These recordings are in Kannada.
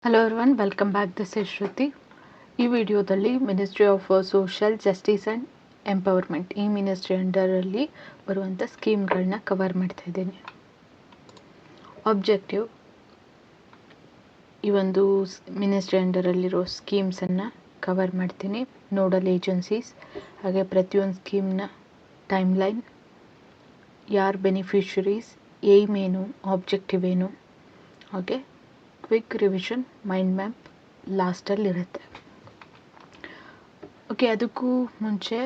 Hello everyone, welcome back. This is Shruti. ಈ ವಿಡಿಯೋದಲ್ಲಿ ministry of social justice and empowerment, ಈ ಮಿನಿಸ್ಟ್ರಿ ಅಂಡರಲ್ಲಿ ಬರುವಂಥ ಸ್ಕೀಮ್ಗಳನ್ನ ಕವರ್ ಮಾಡ್ತಾ ಇದ್ದೀನಿ. ಆಬ್ಜೆಕ್ಟಿವ್, ಈ ಒಂದು ಮಿನಿಸ್ಟ್ರಿ ಅಂಡರಲ್ಲಿರೋ ಸ್ಕೀಮ್ಸನ್ನು ಕವರ್ ಮಾಡ್ತೀನಿ. ನೋಡಲ್ ಏಜೆನ್ಸೀಸ್, ಹಾಗೆ ಪ್ರತಿಯೊಂದು ಸ್ಕೀಮ್ನ ಟೈಮ್ಲೈನ್, ಯಾರು ಬೆನಿಫಿಷರೀಸ್, ಏಮ್ ಏನು, ಆಬ್ಜೆಕ್ಟಿವ್ ಏನು, ಹಾಗೆ ಕ್ವಿಕ್ ರಿವಿಷನ್, ಮೈಂಡ್ ಮ್ಯಾಪ್ ಲಾಸ್ಟಲ್ಲಿರುತ್ತೆ. ಓಕೆ, ಅದಕ್ಕೂ ಮುಂಚೆ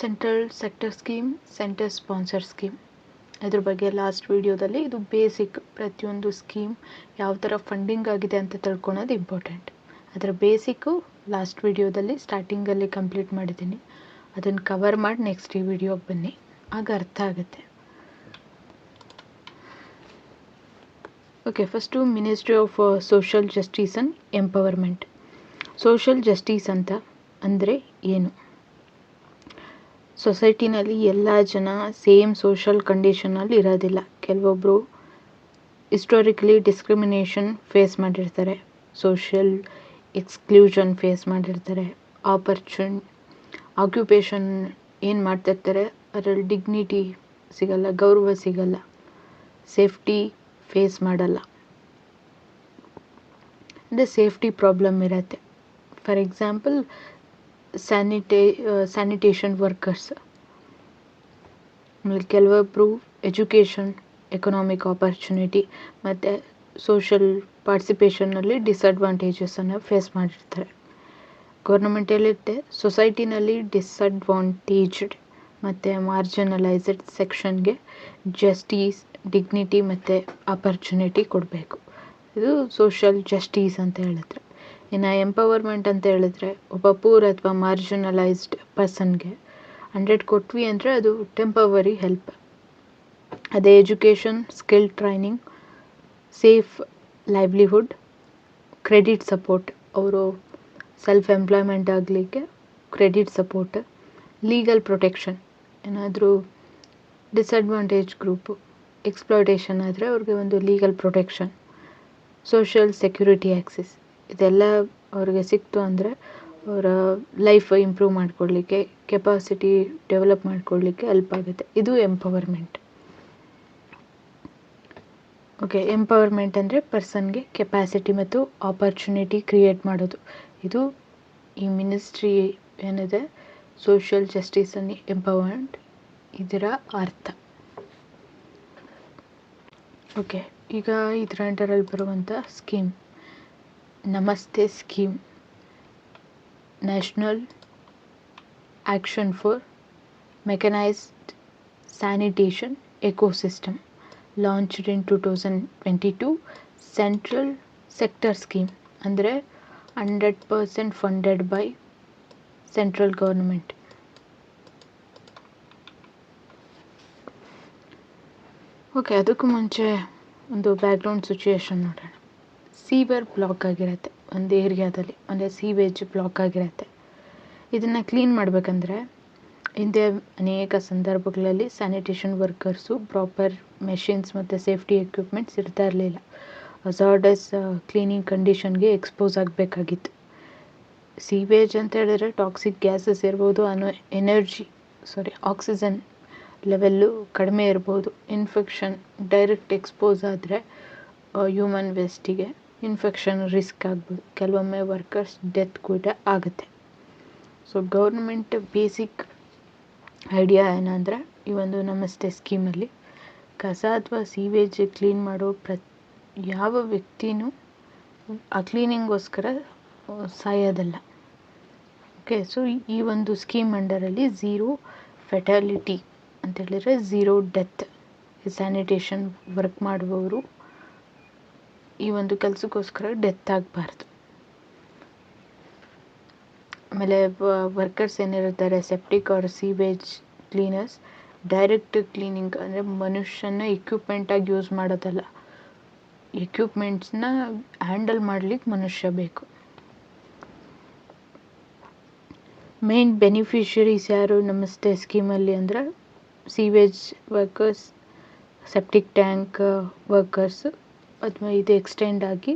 central sector scheme, centre sponsor scheme, ಇದ್ರ ಬಗ್ಗೆ ಲಾಸ್ಟ್ ವಿಡಿಯೋದಲ್ಲಿ ಇದು ಬೇಸಿಕ್. ಪ್ರತಿಯೊಂದು ಸ್ಕೀಮ್ ಯಾವ ಥರ ಫಂಡಿಂಗ್ ಆಗಿದೆ ಅಂತ ತಿಳ್ಕೊಳೋದು ಇಂಪಾರ್ಟೆಂಟ್. ಅದರ ಬೇಸಿಕ್ಕು ಲಾಸ್ಟ್ ವಿಡಿಯೋದಲ್ಲಿ ಸ್ಟಾರ್ಟಿಂಗಲ್ಲಿ ಕಂಪ್ಲೀಟ್ ಮಾಡಿದ್ದೀನಿ. ಅದನ್ನು ಕವರ್ ಮಾಡಿ ನೆಕ್ಸ್ಟ್ ಈ ವಿಡಿಯೋಗೆ ಬನ್ನಿ, ಆಗ ಅರ್ಥ ಆಗುತ್ತೆ. Okay, first ministry of social justice and empowerment. Social justice ಅಂತ ಅಂದರೆ ಏನು? ಸೊಸೈಟಿನಲ್ಲಿ ಎಲ್ಲ ಜನ ಸೇಮ್ ಸೋಷಲ್ ಕಂಡೀಷನಲ್ಲಿ ಇರೋದಿಲ್ಲ. ಕೆಲವೊಬ್ಬರು ಹಿಸ್ಟೋರಿಕಲಿ ಡಿಸ್ಕ್ರಿಮಿನೇಷನ್ ಫೇಸ್ ಮಾಡಿರ್ತಾರೆ, ಸೋಷಿಯಲ್ ಎಕ್ಸ್ಕ್ಲೂಷನ್ ಫೇಸ್ ಮಾಡಿರ್ತಾರೆ, ಆಕ್ಯುಪೇಷನ್ ಏನು ಮಾಡ್ತಿರ್ತಾರೆ ಅದರಲ್ಲಿ ಡಿಗ್ನಿಟಿ ಸಿಗಲ್ಲ, ಗೌರವ ಸಿಗಲ್ಲ, ಸೇಫ್ಟಿ ಫೇಸ್ ಮಾಡಲ್ಲ, ಅಂದರೆ ಸೇಫ್ಟಿ ಪ್ರಾಬ್ಲಮ್ ಇರುತ್ತೆ. For example sanitation workers. ಆಮೇಲೆ ಕೆಲವೊಬ್ಬರು ಎಜುಕೇಷನ್, ಎಕನಾಮಿಕ್ ಆಪರ್ಚುನಿಟಿ ಮತ್ತು ಸೋಷಲ್ ಪಾರ್ಟಿಸಿಪೇಷನ್ನಲ್ಲಿ ಡಿಸಡ್ವಾಂಟೇಜಸನ್ನು ಫೇಸ್ ಮಾಡಿರ್ತಾರೆ. ಗೌರ್ಮೆಂಟಲ್ಲಿರುತ್ತೆ, ಸೊಸೈಟಿನಲ್ಲಿ ಡಿಸಡ್ವಾಂಟೇಜ್ಡ್ ಮತ್ತು ಮಾರ್ಜಿನಲೈಸ್ಡ್ ಸೆಕ್ಷನ್ಗೆ ಜಸ್ಟಿಸ್, ಡಿಗ್ನಿಟಿ ಮತ್ತು ಆಪರ್ಚುನಿಟಿ ಕೊಡಬೇಕು. ಇದು ಸೋಷಿಯಲ್ ಜಸ್ಟಿಸ್ ಅಂತ ಹೇಳಿದ್ರೆ. ಇನ್ನು ಎಂಪವರ್ಮೆಂಟ್ ಅಂತ ಹೇಳಿದ್ರೆ, ಒಬ್ಬ ಪೂರ್ ಅಥವಾ ಮಾರ್ಜಿನಲೈಸ್ಡ್ ಪರ್ಸನ್ಗೆ 100 ಕೊಟ್ವಿ ಅಂದರೆ ಅದು ಟೆಂಪವರಿ ಹೆಲ್ಪ್. ಅದೇ education, skill training, safe livelihood, credit support, ಅವರು ಸೆಲ್ಫ್ ಎಂಪ್ಲಾಯ್ಮೆಂಟ್ ಆಗಲಿಕ್ಕೆ ಕ್ರೆಡಿಟ್ ಸಪೋರ್ಟ್, ಲೀಗಲ್ ಪ್ರೊಟೆಕ್ಷನ್, ಏನಾದರೂ ಡಿಸಡ್ವಾಂಟೇಜ್ ಗ್ರೂಪು ಎಕ್ಸ್ಪ್ಲಾಯ್ಟೇಷನ್ ಆದರೆ ಅವ್ರಿಗೆ ಒಂದು legal protection, social security access, ಇದೆಲ್ಲ ಅವ್ರಿಗೆ ಸಿಕ್ತು ಅಂದರೆ ಅವರ ಲೈಫ್ ಇಂಪ್ರೂವ್ ಮಾಡ್ಕೊಳ್ಳಿಕ್ಕೆ, ಕೆಪಾಸಿಟಿ ಡೆವಲಪ್ ಮಾಡ್ಕೊಳ್ಳಿಕ್ಕೆ ಹೆಲ್ಪ್ ಆಗುತ್ತೆ. ಇದು ಎಂಪವರ್ಮೆಂಟ್. ಓಕೆ, ಎಂಪವರ್ಮೆಂಟ್ ಅಂದರೆ ಪರ್ಸನ್ಗೆ ಕೆಪಾಸಿಟಿ ಮತ್ತು ಆಪರ್ಚುನಿಟಿ ಕ್ರಿಯೇಟ್ ಮಾಡೋದು. ಇದು ಈ ಮಿನಿಸ್ಟ್ರಿ ಏನಿದೆ ಸೋಷಿಯಲ್ ಜಸ್ಟಿಸ್ ಆ್ಯಂಡ್ ಎಂಪವರ್ಮೆಂಟ್, ಇದರ ಅರ್ಥ. ಓಕೆ, ಈಗ ಇದರ ಅಂಡರಲ್ಲಿ ಬರುವಂಥ ಸ್ಕೀಮ್ ನಮಸ್ತೆ scheme, national action for mechanised sanitation ecosystem, launched in 2022. Central sector scheme ಅಂದರೆ 100% funded by central government. Okay, ಅದಕ್ಕೂ ಮುಂಚೆ ಒಂದು ಬ್ಯಾಕ್ಗ್ರೌಂಡ್ ಸಿಚುಯೇಷನ್ ನೋಡೋಣ. ಸೀವರ್ ಬ್ಲಾಕ್ ಆಗಿರುತ್ತೆ ಒಂದು ಏರಿಯಾದಲ್ಲಿ, ಅಂದರೆ ಸೀವೇಜ್ ಬ್ಲಾಕ್ ಆಗಿರುತ್ತೆ. ಇದನ್ನು ಕ್ಲೀನ್ ಮಾಡಬೇಕಂದ್ರೆ ಹಿಂದೆ ಅನೇಕ ಸಂದರ್ಭಗಳಲ್ಲಿ ಸ್ಯಾನಿಟೇಷನ್ ವರ್ಕರ್ಸು ಪ್ರಾಪರ್ ಮೆಷಿನ್ಸ್ ಮತ್ತು ಸೇಫ್ಟಿ ಎಕ್ವಿಪ್ಮೆಂಟ್ಸ್ ಇರ್ತಾ ಇರಲಿಲ್ಲ. ಹಜಾರ್ಡಸ್ ಕ್ಲೀನಿಂಗ್ ಕಂಡೀಷನ್ಗೆ ಎಕ್ಸ್ಪೋಸ್ ಆಗಬೇಕಾಗಿತ್ತು. ಸೀವೇಜ್ ಅಂತ ಹೇಳಿದ್ರೆ ಟಾಕ್ಸಿಕ್ ಗ್ಯಾಸಸ್ ಇರ್ಬೋದು, ಆಕ್ಸಿಜನ್ ಲೆವೆಲ್ಲು ಕಡಿಮೆ ಇರ್ಬೋದು, ಇನ್ಫೆಕ್ಷನ್ ಡೈರೆಕ್ಟ್ ಎಕ್ಸ್ಪೋಸ್ ಆದರೆ ಹ್ಯೂಮನ್ ವೇಸ್ಟಿಗೆ ಇನ್ಫೆಕ್ಷನ್ ರಿಸ್ಕ್ ಆಗ್ಬೋದು. ಕೆಲವೊಮ್ಮೆ ವರ್ಕರ್ಸ್ ಡೆತ್ ಕೂಡ ಆಗುತ್ತೆ. ಸೊ ಗೌರ್ಮೆಂಟ್ ಬೇಸಿಕ್ ಐಡಿಯಾ ಏನಂದರೆ, ಈ ಒಂದು ನಮಸ್ತೆ ಸ್ಕೀಮಲ್ಲಿ ಕಸ ಅಥವಾ ಸೀವೇಜ್ ಕ್ಲೀನ್ ಮಾಡೋ ಯಾವ ವ್ಯಕ್ತಿನೂ ಆ ಕ್ಲೀನಿಂಗೋಸ್ಕರ ಸಾಯೋದಲ್ಲ. ಓಕೆ, ಸೊ ಈ ಒಂದು ಸ್ಕೀಮ್ ಅಂಡರಲ್ಲಿ ಝೀರೋ ಫೆಟಾಲಿಟಿ ಅಂತ ಹೇಳಿದರೆ ಝೀರೋ ಡೆತ್. ಸ್ಯಾನಿಟೇಷನ್ ವರ್ಕ್ ಮಾಡುವವರು ಈ ಒಂದು ಕೆಲಸಕ್ಕೋಸ್ಕರ ಡೆತ್ ಆಗಬಾರ್ದು. ಆಮೇಲೆ ವರ್ಕರ್ಸ್ ಏನಿರ್ತಾರೆ septic or sewage cleaners, direct cleaning ಅಂದರೆ ಮನುಷ್ಯನ ಎಕ್ವಿಪ್ಮೆಂಟಾಗಿ ಯೂಸ್ ಮಾಡೋದಲ್ಲ, ಎಕ್ವಿಪ್ಮೆಂಟ್ಸ್ನ ಹ್ಯಾಂಡಲ್ ಮಾಡಲಿಕ್ಕೆ ಮನುಷ್ಯ ಬೇಕು. ಮೇನ್ ಬೆನಿಫಿಷರೀಸ್ ಯಾರು ನಮಸ್ತೆ ಸ್ಕೀಮಲ್ಲಿ ಅಂದರೆ sewage workers, septic tank workers, ಅಥವಾ ಇದು ಎಕ್ಸ್ಟೆಂಡ್ ಆಗಿ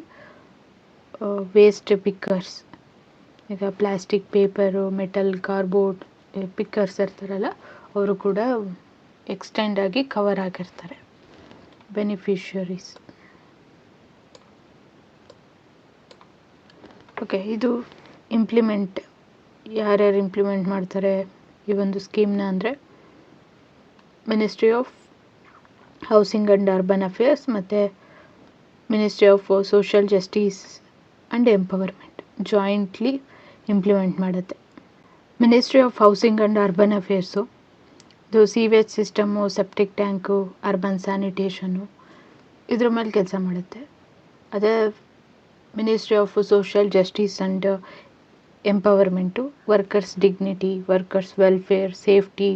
ವೇಸ್ಟ್ ಪಿಕ್ಕರ್ಸ್, ಈಗ plastic, paper, metal, cardboard pickers ಇರ್ತಾರಲ್ಲ ಅವರು ಕೂಡ ಎಕ್ಸ್ಟೆಂಡ್ ಆಗಿ ಕವರ್ ಆಗಿರ್ತಾರೆ. ಬೆನಿಫಿಷರೀಸ್. ಓಕೆ, ಇದು ಇಂಪ್ಲಿಮೆಂಟ್ ಯಾರ್ಯಾರು ಇಂಪ್ಲಿಮೆಂಟ್ ಮಾಡ್ತಾರೆ ಈ ಒಂದು ಸ್ಕೀಮ್ನ ಅಂದರೆ ministry of housing and urban affairs ಮತ್ತು ministry of social justice and empowerment jointly implement ಮಾಡುತ್ತೆ. Ministry of housing and urban affairs ಇದು sewage system, septic tank, urban sanitation ಇದ್ರ ಮೇಲೆ ಕೆಲಸ ಮಾಡುತ್ತೆ. ಅದೇ ministry of social justice and empowerment workers dignity, workers welfare, safety,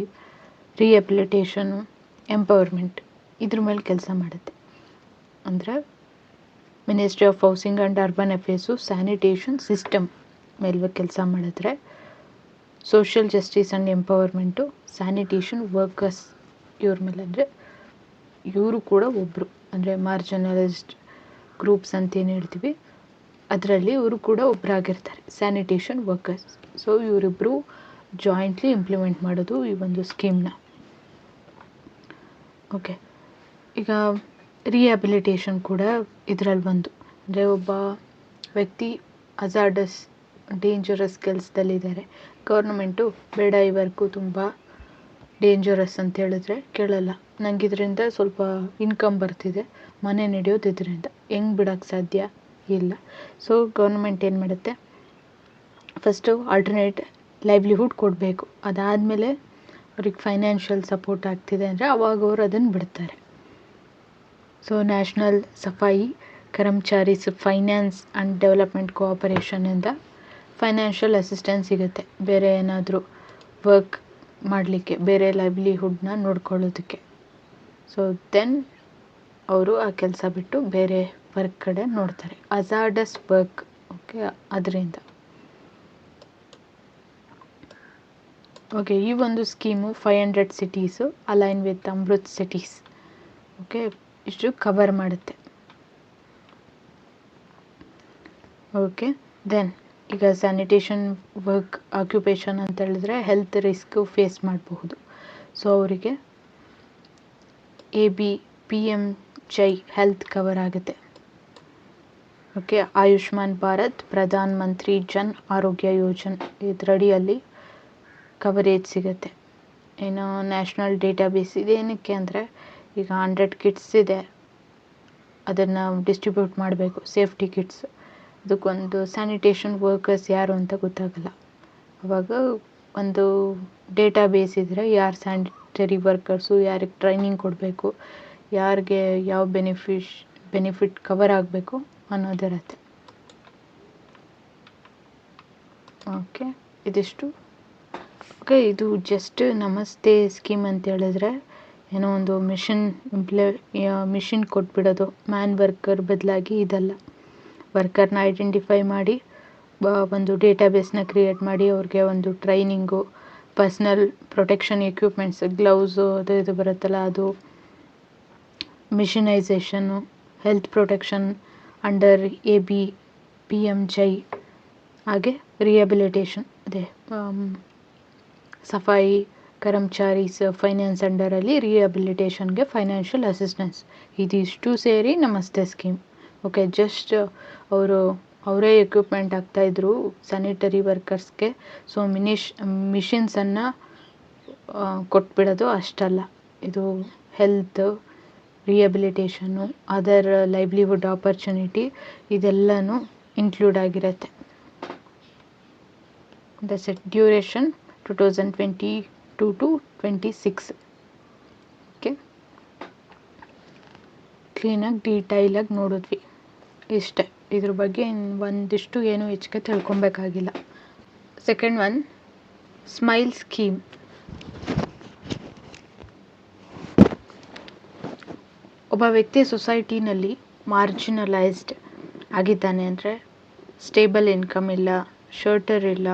rehabilitation, empowerment ಇದ್ರ ಮೇಲೆ ಕೆಲಸ ಮಾಡುತ್ತೆ. ಅಂದರೆ ministry of housing and urban affairs sanitation system ಮೇಲೆ ಕೆಲಸ ಮಾಡಿದ್ರೆ, social justice and empowerment sanitation workers ಇವ್ರ ಮೇಲೆ. ಅಂದರೆ ಇವರು ಕೂಡ ಒಬ್ಬರು, ಅಂದರೆ ಮಾರ್ಜಿನಲೈಸ್ಡ್ ಗ್ರೂಪ್ಸ್ ಅಂತ ಏನು ಹೇಳ್ತೀವಿ ಅದರಲ್ಲಿ ಇವರು ಕೂಡ ಒಬ್ಬರಾಗಿರ್ತಾರೆ, ಸ್ಯಾನಿಟೇಷನ್ ವರ್ಕರ್ಸ್. ಸೊ ಇವರಿಬ್ಬರು ಜಾಯಿಂಟ್ಲಿ ಇಂಪ್ಲಿಮೆಂಟ್ ಮಾಡೋದು ಈ ಒಂದು ಸ್ಕೀಮ್ನ. ಓಕೆ, ಈಗ ರಿಹ್ಯಾಬಿಲಿಟೇಷನ್ ಕೂಡ ಇದರಲ್ಲಿ ಬಂದು, ಅಂದರೆ ಒಬ್ಬ ವ್ಯಕ್ತಿ ಹಜಾರ್ಡಸ್ ಡೇಂಜರಸ್ ಕೆಲಸದಲ್ಲಿದ್ದಾರೆ, ಗೌರ್ಮೆಂಟು ಬೇಡ ಈ ವರ್ಕು ತುಂಬ ಡೇಂಜರಸ್ ಅಂತ ಹೇಳಿದ್ರೆ ಕೇಳಲ್ಲ, ನಂಗೆ ಇದರಿಂದ ಸ್ವಲ್ಪ ಇನ್ಕಮ್ ಬರ್ತಿದೆ, ಮನೆ ನಡೆಯೋದು ಇದರಿಂದ, ಹೆಂಗೆ ಬಿಡೋಕ್ಕೆ ಸಾಧ್ಯ ಇಲ್ಲ. ಸೊ ಗೌರ್ಮೆಂಟ್ ಏನು ಮಾಡುತ್ತೆ, ಫಸ್ಟು ಆಲ್ಟರ್ನೇಟ್ ಲೈವ್ಲಿಹುಡ್ ಕೊಡಬೇಕು, ಅದಾದಮೇಲೆ ಅವ್ರಿಗೆ ಫೈನಾನ್ಷಿಯಲ್ ಸಪೋರ್ಟ್ ಆಗ್ತಿದೆ ಅಂದರೆ ಅವಾಗ ಅವರು ಅದನ್ನು ಬಿಡ್ತಾರೆ. So national Safai Karmacharis finance and development ಕೋಆಪರೇಷನಿಂದ ಫೈನಾನ್ಷಿಯಲ್ ಅಸಿಸ್ಟೆನ್ಸ್ ಸಿಗುತ್ತೆ, ಬೇರೆ ಏನಾದರೂ ವರ್ಕ್ ಮಾಡಲಿಕ್ಕೆ, ಬೇರೆ ಲೈವ್ಲಿಹುಡ್ನ ನೋಡ್ಕೊಳ್ಳೋದಕ್ಕೆ. ಸೊ ದೆನ್ ಅವರು ಆ ಕೆಲಸ ಬಿಟ್ಟು ಬೇರೆ ವರ್ಕ್ ಕಡೆ ನೋಡ್ತಾರೆ, ಹಜಾರ್ಡಸ್ ವರ್ಕ್. ಓಕೆ, ಅದರಿಂದ ಓಕೆ ಈ ಒಂದು scheme 500 cities align with Amrit cities. Okay, ಇಷ್ಟು ಕವರ್ ಮಾಡುತ್ತೆ. ಓಕೆ, ದೆನ್ ಈಗ ಸ್ಯಾನಿಟೇಷನ್ ವರ್ಕ್ ಆಕ್ಯುಪೇಷನ್ ಅಂತ ಹೇಳಿದ್ರೆ ಹೆಲ್ತ್ ರಿಸ್ಕ್ ಫೇಸ್ ಮಾಡಬಹುದು. ಸೊ ಅವರಿಗೆ PMJY ಹೆಲ್ತ್ ಕವರ್ ಆಗುತ್ತೆ. ಓಕೆ, ಆಯುಷ್ಮಾನ್ ಭಾರತ್, ಪ್ರಧಾನ್ ಮಂತ್ರಿ ಜನ್ ಆರೋಗ್ಯ ಯೋಜನೆ ಇದರಡಿಯಲ್ಲಿ ಕವರೇಜ್ ಸಿಗುತ್ತೆ. ಏನು ನ್ಯಾಷನಲ್ ಡೇಟಾಬೇಸ್ ಇದೆ, ಏನಕ್ಕೆ ಅಂದರೆ ಈಗ 100 ಕಿಟ್ಸ್ ಇದೆ, ಅದನ್ನು ಡಿಸ್ಟ್ರಿಬ್ಯೂಟ್ ಮಾಡಬೇಕು, ಸೇಫ್ಟಿ ಕಿಟ್ಸ್. ಅದಕ್ಕೊಂದು ಸ್ಯಾನಿಟೇಷನ್ ವರ್ಕರ್ಸ್ ಯಾರು ಅಂತ ಗೊತ್ತಾಗಲ್ಲ, ಅವಾಗ ಒಂದು ಡೇಟಾಬೇಸ್ ಇದ್ದರೆ ಯಾರು ಸ್ಯಾನಿಟರಿ ವರ್ಕರ್ಸು, ಯಾರಿಗೆ ಟ್ರೈನಿಂಗ್ ಕೊಡಬೇಕು, ಯಾರಿಗೆ ಯಾವ ಬೆನಿಫಿಟ್ ಕವರ್ ಆಗಬೇಕು ಅನ್ನೋದಿರುತ್ತೆ. ಓಕೆ, ಇದಿಷ್ಟು. ಓಕೆ, ಇದು ಜಸ್ಟ್ ನಮಸ್ತೆ ಸ್ಕೀಮ್ ಅಂತ ಹೇಳಿದ್ರೆ ಏನೋ ಒಂದು ಮಿಷಿನ್ ಕೊಟ್ಬಿಡೋದು, ಮ್ಯಾನ್ ವರ್ಕರ್ ಬದಲಾಗಿ ಇದಲ್ಲ. ವರ್ಕರ್ನ ಐಡೆಂಟಿಫೈ ಮಾಡಿ ಒಂದು ಡೇಟಾಬೇಸ್ನ ಕ್ರಿಯೇಟ್ ಮಾಡಿ ಅವ್ರಿಗೆ ಒಂದು training, personal protection equipments, gloves ಅದು ಇದು ಬರುತ್ತಲ್ಲ ಅದು, mechanisation, health protection under PMJY, ಹಾಗೆ ರಿಹ್ಯಾಬಿಲಿಟೇಷನ್ ಅದೇ ಸಫಾಯಿ ಕರ್ಮಚಾರೀಸ್ ಫೈನಾನ್ಸ್ ಅಂಡರಲ್ಲಿ ರಿಹ್ಯಾಬಿಲಿಟೇಷನ್ಗೆ ಫೈನಾನ್ಷಿಯಲ್ ಅಸಿಸ್ಟೆನ್ಸ್. ಇದಿಷ್ಟು ಸೇರಿ ನಮಸ್ತೆ ಸ್ಕೀಮ್. ಓಕೆ, ಜಸ್ಟ್ ಅವರೇ ಎಕ್ವಿಪ್ಮೆಂಟ್ ಆಗ್ತಾಯಿದ್ರು ಸ್ಯಾನಿಟರಿ ವರ್ಕರ್ಸ್ಗೆ. ಸೊ ಮಿಷಿನ್ಸನ್ನು ಕೊಟ್ಬಿಡೋದು ಅಷ್ಟಲ್ಲ, ಇದು health, rehabilitation, other livelihood opportunity ಇದೆಲ್ಲನೂ ಇನ್ಕ್ಲೂಡ್ ಆಗಿರುತ್ತೆ. That's it. Duration 2022 to 26. Okay, ಕ್ಲೀನಾಗಿ ಡೀಟೈಲಾಗಿ ನೋಡಿದ್ವಿ, ಇಷ್ಟೇ. ಇದ್ರ ಬಗ್ಗೆ ಒಂದಿಷ್ಟು ಏನು ಹೆಚ್ಚಿಗೆ ತಿಳ್ಕೊಬೇಕಾಗಿಲ್ಲ. Second one, smile scheme. ಒಬ್ಬ ವ್ಯಕ್ತಿ ಸೊಸೈಟಿನಲ್ಲಿ ಮಾರ್ಜಿನಲೈಸ್ಡ್ ಆಗಿದ್ದಾನೆ ಅಂದರೆ, ಸ್ಟೇಬಲ್ ಇನ್ಕಮ್ ಇಲ್ಲ, ಶೆಲ್ಟರ್ ಇಲ್ಲ,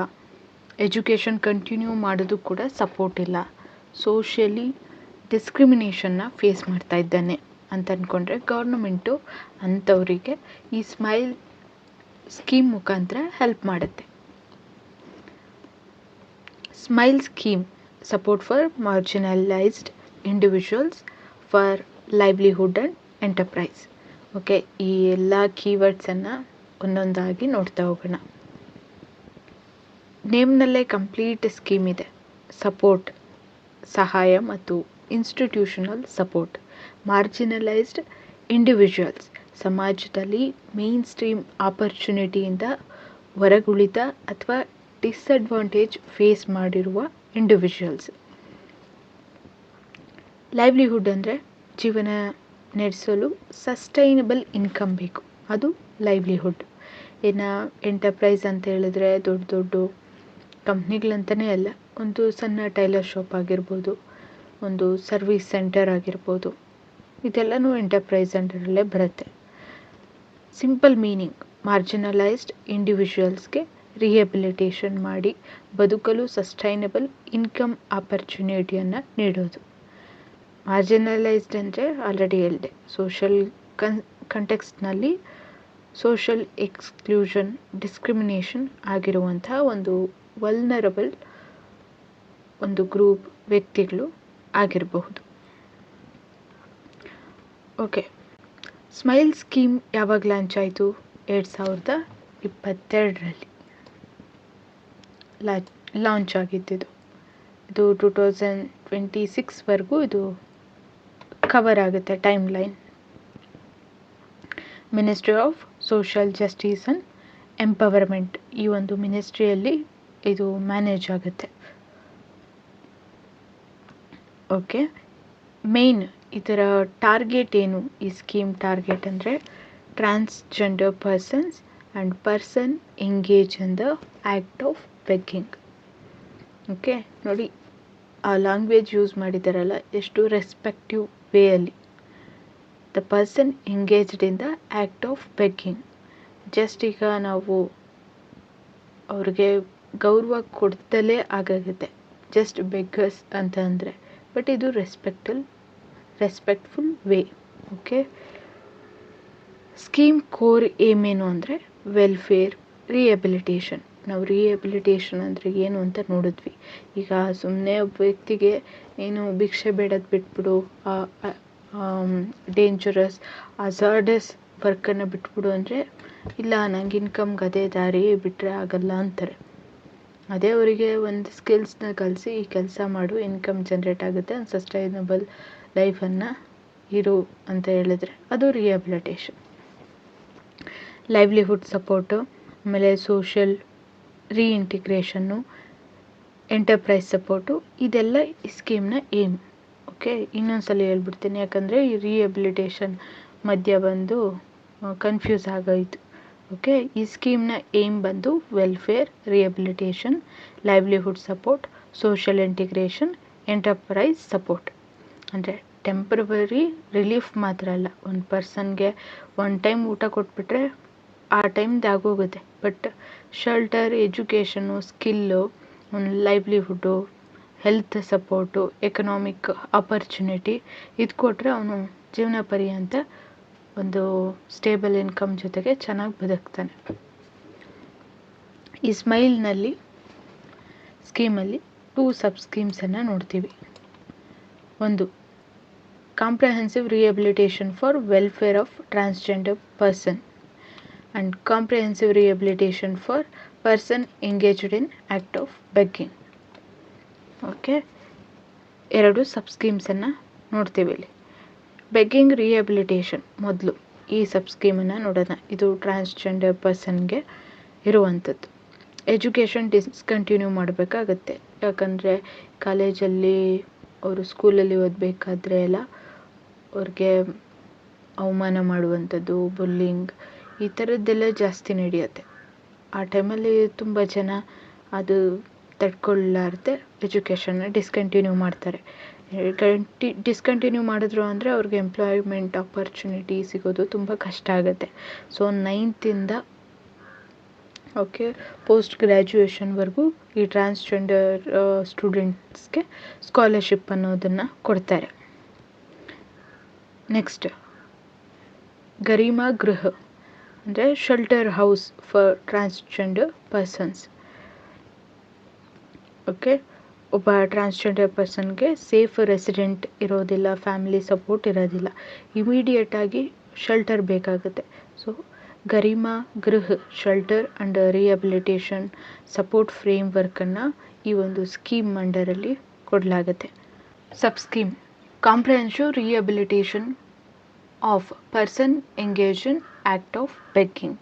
ಎಜುಕೇಷನ್ ಕಂಟಿನ್ಯೂ ಮಾಡೋದು ಕೂಡ ಸಪೋರ್ಟ್ ಇಲ್ಲ, ಸೋಷಿಯಲಿ ಡಿಸ್ಕ್ರಿಮಿನೇಷನ್ನ ಫೇಸ್ ಮಾಡ್ತಾ ಇದ್ದಾನೆ ಅಂತ ಅಂದ್ಕೊಂಡ್ರೆ ಗೌರ್ನಮೆಂಟು ಅಂಥವರಿಗೆ ಈ ಸ್ಮೈಲ್ ಸ್ಕೀಮ್ ಮುಖಾಂತರ ಹೆಲ್ಪ್ ಮಾಡುತ್ತೆ. Smile scheme support for marginalised individuals for livelihood and enterprise. Okay, ಈ ಎಲ್ಲ ಕೀವರ್ಡ್ಸನ್ನು ಒಂದೊಂದಾಗಿ ನೋಡ್ತಾ ಹೋಗೋಣ. ನೇಮ್ನಲ್ಲೇ ಕಂಪ್ಲೀಟ್ ಸ್ಕೀಮ್ ಇದೆ. ಸಪೋರ್ಟ್ ಸಹಾಯ ಮತ್ತು ಇನ್ಸ್ಟಿಟ್ಯೂಷನಲ್ ಸಪೋರ್ಟ್. ಮಾರ್ಜಿನಲೈಸ್ಡ್ ಇಂಡಿವಿಜುವಲ್ಸ್ ಸಮಾಜದಲ್ಲಿ ಮೇನ್ ಸ್ಟ್ರೀಮ್ ಆಪರ್ಚುನಿಟಿಯಿಂದ ಹೊರಗುಳಿತ ಅಥವಾ ಡಿಸ್ಅಡ್ವಾಂಟೇಜ್ ಫೇಸ್ ಮಾಡಿರುವ ಇಂಡಿವಿಜುವಲ್ಸ್. ಲೈವ್ಲಿಹುಡ್ ಅಂದರೆ ಜೀವನ ನಡೆಸಲು ಸಸ್ಟೈನಬಲ್ ಇನ್ಕಮ್ ಬೇಕು, ಅದು ಲೈವ್ಲಿಹುಡ್. ಇನ್ನು ಎಂಟರ್ಪ್ರೈಸ್ ಅಂತ ಹೇಳಿದ್ರೆ ದೊಡ್ಡ ದೊಡ್ಡ ಕಂಪ್ನಿಗಳಂತಲೇ ಅಲ್ಲ, ಒಂದು ಸಣ್ಣ ಟೈಲರ್ ಶಾಪ್ ಆಗಿರ್ಬೋದು, ಒಂದು ಸರ್ವಿಸ್ ಸೆಂಟರ್ ಆಗಿರ್ಬೋದು, ಇದೆಲ್ಲನೂ ಎಂಟರ್ಪ್ರೈಸ್ ಅಂಡರಲ್ಲೇ ಬರುತ್ತೆ. ಸಿಂಪಲ್ ಮೀನಿಂಗ್, ಮಾರ್ಜಿನಲೈಸ್ಡ್ ಇಂಡಿವಿಜುವಲ್ಸ್ಗೆ ರಿಹ್ಯಾಬಿಲಿಟೇಷನ್ ಮಾಡಿ ಬದುಕಲು ಸಸ್ಟೈನಬಲ್ ಇನ್ಕಮ್ ಆಪರ್ಚುನಿಟಿಯನ್ನು ನೀಡೋದು. ಮಾರ್ಜಿನಲೈಸ್ಡ್ ಅಂದರೆ ಆಲ್ರೆಡಿ ಹೇಳಿದೆ, ಸೋಷಲ್ ಕಂಟೆಕ್ಸ್ಟ್ನಲ್ಲಿ ಸೋಷಲ್ ಎಕ್ಸ್ಕ್ಲೂಷನ್, ಡಿಸ್ಕ್ರಿಮಿನೇಷನ್ ಆಗಿರುವಂಥ ಒಂದು ವಲ್ನರಬಲ್ ಒಂದು ಗ್ರೂಪ್ ವ್ಯಕ್ತಿಗಳು ಆಗಿರಬಹುದು. ಓಕೆ, ಸ್ಮೈಲ್ ಸ್ಕೀಮ್ ಯಾವಾಗ ಲಾಂಚ್ ಆಯಿತು? 2022ರಲ್ಲಿ ಲಾಂಚ್ ಆಗಿದ್ದಿದ್ದು. ಇದು 2026ವರೆಗೂ ಇದು ಕವರ್ ಆಗುತ್ತೆ time line. Ministry of social justice and empowerment, ಈ ಒಂದು ಮಿನಿಸ್ಟ್ರಿಯಲ್ಲಿ ಇದು ಮ್ಯಾನೇಜ್ ಆಗುತ್ತೆ. ಓಕೆ, ಮೇನ್ ಇದರ ಟಾರ್ಗೆಟ್ ಏನು? ಈ ಸ್ಕೀಮ್ ಟಾರ್ಗೆಟ್ ಅಂದರೆ transgender persons and person engage in the act of begging. Okay, ನೋಡಿ ಆ ಲ್ಯಾಂಗ್ವೇಜ್ ಯೂಸ್ ಮಾಡಿದಾರಲ್ಲ, ಎಷ್ಟು ರೆಸ್ಪೆಕ್ಟಿವ್ ವೇಯಲ್ಲಿ. The person engaged in the act of begging. Just ಈಗ ನಾವು ಅವ್ರಿಗೆ ಗೌರವ ಕೊಡ್ತಲೇ ಆಗಾಗುತ್ತೆ ಜಸ್ಟ್ ಬೆಗ್ಗರ್ಸ್ ಅಂತ ಅಂದರೆ, ಬಟ್ ಇದು respectful way. Okay, scheme core aim ಏನು ಅಂದರೆ ವೆಲ್ಫೇರ್, ರಿಹ್ಯಾಬಿಲಿಟೇಷನ್. ನಾವು ರಿಹ್ಯಾಬಿಲಿಟೇಷನ್ ಅಂದರೆ ಏನು ಅಂತ ನೋಡಿದ್ವಿ. ಈಗ ಸುಮ್ಮನೆ ಒಬ್ಬ ವ್ಯಕ್ತಿಗೆ ಏನು ಭಿಕ್ಷೆ ಬೇಡೋದು ಬಿಟ್ಬಿಡು, ಡೇಂಜರಸ್ ಹಜಾರ್ಡಸ್ ವರ್ಕನ್ನು ಬಿಟ್ಬಿಡು ಅಂದರೆ ಇಲ್ಲ ನಂಗೆ ಇನ್ಕಮ್ಗೆ ಅದೇ ದಾರಿ ಬಿಟ್ಟರೆ ಆಗಲ್ಲ ಅಂತಾರೆ. ಅದೇ ಅವರಿಗೆ ಒಂದು ಸ್ಕಿಲ್ಸ್ನ ಕಲಿಸಿ ಈ ಕೆಲಸ ಮಾಡು, ಇನ್ಕಮ್ ಜನ್ರೇಟ್ ಆಗುತ್ತೆ, ಒಂದು ಸಸ್ಟೈನಬಲ್ ಲೈಫನ್ನು ಇರು ಅಂತ ಹೇಳಿದ್ರೆ ಅದು ರಿಹ್ಯಾಬಿಲಿಟೇಷನ್. ಲೈವ್ಲಿಹುಡ್ ಸಪೋರ್ಟು, ಆಮೇಲೆ ಸೋಷಿಯಲ್ ರೀಇಂಟಿಗ್ರೇಷನ್ನು, ಎಂಟರ್ಪ್ರೈಸ್ ಸಪೋರ್ಟು, ಇದೆಲ್ಲ ಈ ಸ್ಕೀಮ್ನ ಏಮ್. ಓಕೆ, ಇನ್ನೊಂದ್ಸಲ ಹೇಳ್ಬಿಡ್ತೀನಿ, ಯಾಕಂದರೆ ಈ ರಿಹ್ಯಾಬಿಲಿಟೇಷನ್ ಮಧ್ಯ ಬಂದು ಕನ್ಫ್ಯೂಸ್ ಆಗೋಯಿತು. ಓಕೆ, ಈ ಸ್ಕೀಮ್ನ ಏಮ್ ಬಂದು welfare, rehabilitation, livelihood support, social integration, enterprise support. ಅಂದರೆ ಟೆಂಪ್ರವರಿ ರಿಲೀಫ್ ಮಾತ್ರ ಅಲ್ಲ, ಒಂದು ಪರ್ಸನ್ಗೆ ಒನ್ ಟೈಮ್ ಊಟ ಕೊಟ್ಬಿಟ್ರೆ ಆ ಟೈಮ್ದು ಆಗೋಗುತ್ತೆ, ಬಟ್ ಶೆಲ್ಟರ್, ಎಜುಕೇಷನು, ಸ್ಕಿಲ್ಲು, ಒಂದು ಲೈವ್ಲಿಹುಡ್ಡು, ಹೆಲ್ತ್ ಸಪೋರ್ಟು, ಎಕನಾಮಿಕ್ ಆಪರ್ಚುನಿಟಿ ಇದು ಕೊಟ್ಟರೆ ಅವನು ಜೀವನ ಪರ್ಯಂತ ಒಂದು ಸ್ಟೇಬಲ್ ಇನ್ಕಮ್ ಜೊತೆಗೆ ಚೆನ್ನಾಗಿ ಬದುಕ್ತಾನೆ. ಈ ಸ್ಮೈಲ್ನಲ್ಲಿ ಸ್ಕೀಮಲ್ಲಿ 2 ಸಬ್ ಸ್ಕೀಮ್ಸನ್ನು ನೋಡ್ತೀವಿ. ಒಂದು comprehensive rehabilitation for welfare of transgender person and comprehensive rehabilitation for person engaged in act of begging. Okay, 2 ಸಬ್ ಸ್ಕೀಮ್ಸನ್ನು ನೋಡ್ತೀವಿ ಇಲ್ಲಿ. ಬೆಗ್ಗಿಂಗ್ ರಿಹ್ಯಾಬಿಲಿಟೇಷನ್ ಮೊದಲು ಈ ಸಬ್ ಸ್ಕೀಮನ್ನು ನೋಡೋಣ. ಇದು ಟ್ರಾನ್ಸ್ಜೆಂಡರ್ ಪರ್ಸನ್ಗೆ ಇರುವಂಥದ್ದು. ಎಜುಕೇಷನ್ ಡಿಸ್ಕಂಟಿನ್ಯೂ ಮಾಡಬೇಕಾಗತ್ತೆ, ಯಾಕಂದರೆ ಕಾಲೇಜಲ್ಲಿ ಅವರು ಸ್ಕೂಲಲ್ಲಿ ಓದಬೇಕಾದ್ರೆ ಎಲ್ಲ ಅವ್ರಿಗೆ ಅವಮಾನ ಮಾಡುವಂಥದ್ದು, ಬುಲ್ಲಿಂಗ್ ಈ ಥರದ್ದೆಲ್ಲ ಜಾಸ್ತಿ ನಡೆಯುತ್ತೆ. ಆ ಟೈಮಲ್ಲಿ ತುಂಬ ಜನ ಅದು ತಡ್ಕೊಳ್ಳಾರ್ದೆ ಎಜುಕೇಷನ್ನ ಡಿಸ್ಕಂಟಿನ್ಯೂ ಮಾಡ್ತಾರೆ. ಡಿಸ್ಕಂಟಿನ್ಯೂ ಮಾಡಿದ್ರು ಅಂದರೆ ಅವ್ರಿಗೆ ಎಂಪ್ಲಾಯ್ಮೆಂಟ್ ಆಪರ್ಚುನಿಟಿ ಸಿಗೋದು ತುಂಬ ಕಷ್ಟ ಆಗುತ್ತೆ. ಸೊ 9th ಓಕೆ ಪೋಸ್ಟ್ ಗ್ರ್ಯಾಜುಯೇಷನ್ವರೆಗೂ ಈ ಟ್ರಾನ್ಸ್ಜೆಂಡರ್ ಸ್ಟೂಡೆಂಟ್ಸ್ಗೆ ಸ್ಕಾಲರ್ಶಿಪ್ ಅನ್ನೋದನ್ನು ಕೊಡ್ತಾರೆ. ನೆಕ್ಸ್ಟ್ ಗರಿಮಾ ಗೃಹ ಅಂದರೆ shelter house for transgender persons. Okay, ಒಬ್ಬ ಟ್ರಾನ್ಸ್ಜೆಂಡರ್ ಪರ್ಸನ್ಗೆ ಸೇಫ್ ರೆಸಿಡೆಂಟ್ ಇರೋದಿಲ್ಲ, ಫ್ಯಾಮಿಲಿ ಸಪೋರ್ಟ್ ಇರೋದಿಲ್ಲ, ಇಮಿಡಿಯೇಟಾಗಿ ಶೆಲ್ಟರ್ ಬೇಕಾಗುತ್ತೆ. So Garima Griha shelter and rehabilitation support ಫ್ರೇಮ್ ವರ್ಕನ್ನು ಈ ಒಂದು ಸ್ಕೀಮ್ ಅಂಡರಲ್ಲಿ ಕೊಡಲಾಗುತ್ತೆ. Sub scheme comprehensive rehabilitation of person engage in act of begging.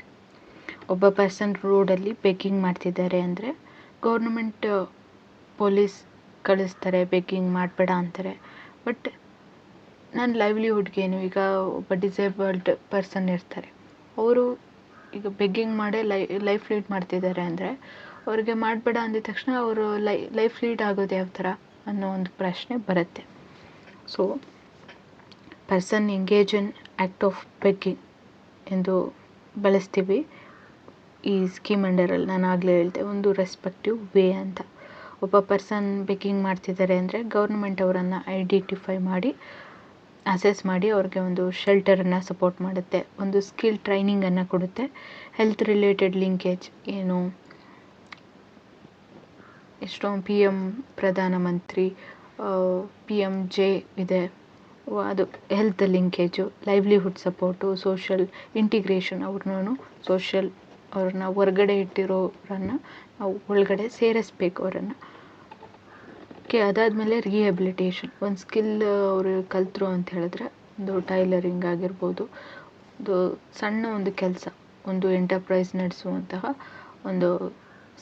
ಒಬ್ಬ ಪರ್ಸನ್ ರೋಡಲ್ಲಿ ಬೆಗ್ಗಿಂಗ್ ಮಾಡ್ತಿದ್ದಾರೆ ಅಂದರೆ ಗೌರ್ಮೆಂಟ್ ಪೊಲೀಸ್ ಕಳಿಸ್ತಾರೆ, ಬೆಗ್ಗಿಂಗ್ ಮಾಡಬೇಡ ಅಂತಾರೆ. ಬಟ್ ನನ್ನ ಲೈವ್ಲಿಹುಡ್ಗೇನು, ಈಗ ಒಬ್ಬ ಡಿಸೇಬಲ್ಡ್ ಪರ್ಸನ್ ಇರ್ತಾರೆ, ಅವರು ಈಗ ಬೆಗ್ಗಿಂಗ್ ಮಾಡೇ ಲೈಫ್ ಲೀಡ್ ಮಾಡ್ತಿದ್ದಾರೆ ಅಂದರೆ ಅವ್ರಿಗೆ ಮಾಡಬೇಡ ಅಂದಿದ ತಕ್ಷಣ ಅವರು ಲೈಫ್ ಲೀಡ್ ಆಗೋದು ಯಾವ ಥರ ಅನ್ನೋ ಒಂದು ಪ್ರಶ್ನೆ ಬರುತ್ತೆ. So person engage in act of begging ಎಂದು ಬಳಸ್ತೀವಿ ಈ ಸ್ಕೀಮ್ ಅಂಡರಲ್ಲಿ. ನಾನು ಆಗಲೇ ಹೇಳಿದೆ, ಒಂದು ರೆಸ್ಪೆಕ್ಟಿವ್ ವೇ ಅಂತ. ಒಬ್ಬ ಪರ್ಸನ್ ಬೆಗ್ಗಿಂಗ್ ಮಾಡ್ತಿದ್ದಾರೆ ಅಂದರೆ ಗೌರ್ಮೆಂಟ್ ಅವರನ್ನು ಐಡೆಂಟಿಫೈ ಮಾಡಿ ಅಸೆಸ್ ಮಾಡಿ ಅವ್ರಿಗೆ ಒಂದು ಶೆಲ್ಟರನ್ನು ಸಪೋರ್ಟ್ ಮಾಡುತ್ತೆ, ಒಂದು ಸ್ಕಿಲ್ ಟ್ರೈನಿಂಗನ್ನು ಕೊಡುತ್ತೆ. ಹೆಲ್ತ್ ರಿಲೇಟೆಡ್ ಲಿಂಕೇಜ್ ಏನು, ಎಷ್ಟೊಂದು PM ಪ್ರಧಾನಮಂತ್ರಿ, PMJ ಇದೆ, ಅದು health linkage, livelihood support, social integration, ಅವ್ರನ್ನ ಹೊರಗಡೆ ಇಟ್ಟಿರೋರನ್ನು ನಾವು ಒಳಗಡೆ ಸೇರಿಸ್ಬೇಕು ಅವರನ್ನು. ಓಕೆ, ಅದಾದಮೇಲೆ ರಿಹ್ಯಾಬಿಲಿಟೇಷನ್. ಒಂದು ಸ್ಕಿಲ್ ಅವರು ಕಲಿತರು ಅಂತ ಹೇಳಿದ್ರೆ, ಒಂದು ಟೈಲರಿಂಗ್ ಆಗಿರ್ಬೋದು, ಒಂದು ಸಣ್ಣ ಒಂದು ಕೆಲಸ, ಒಂದು ಎಂಟರ್ಪ್ರೈಸ್ ನಡೆಸುವಂತಹ ಒಂದು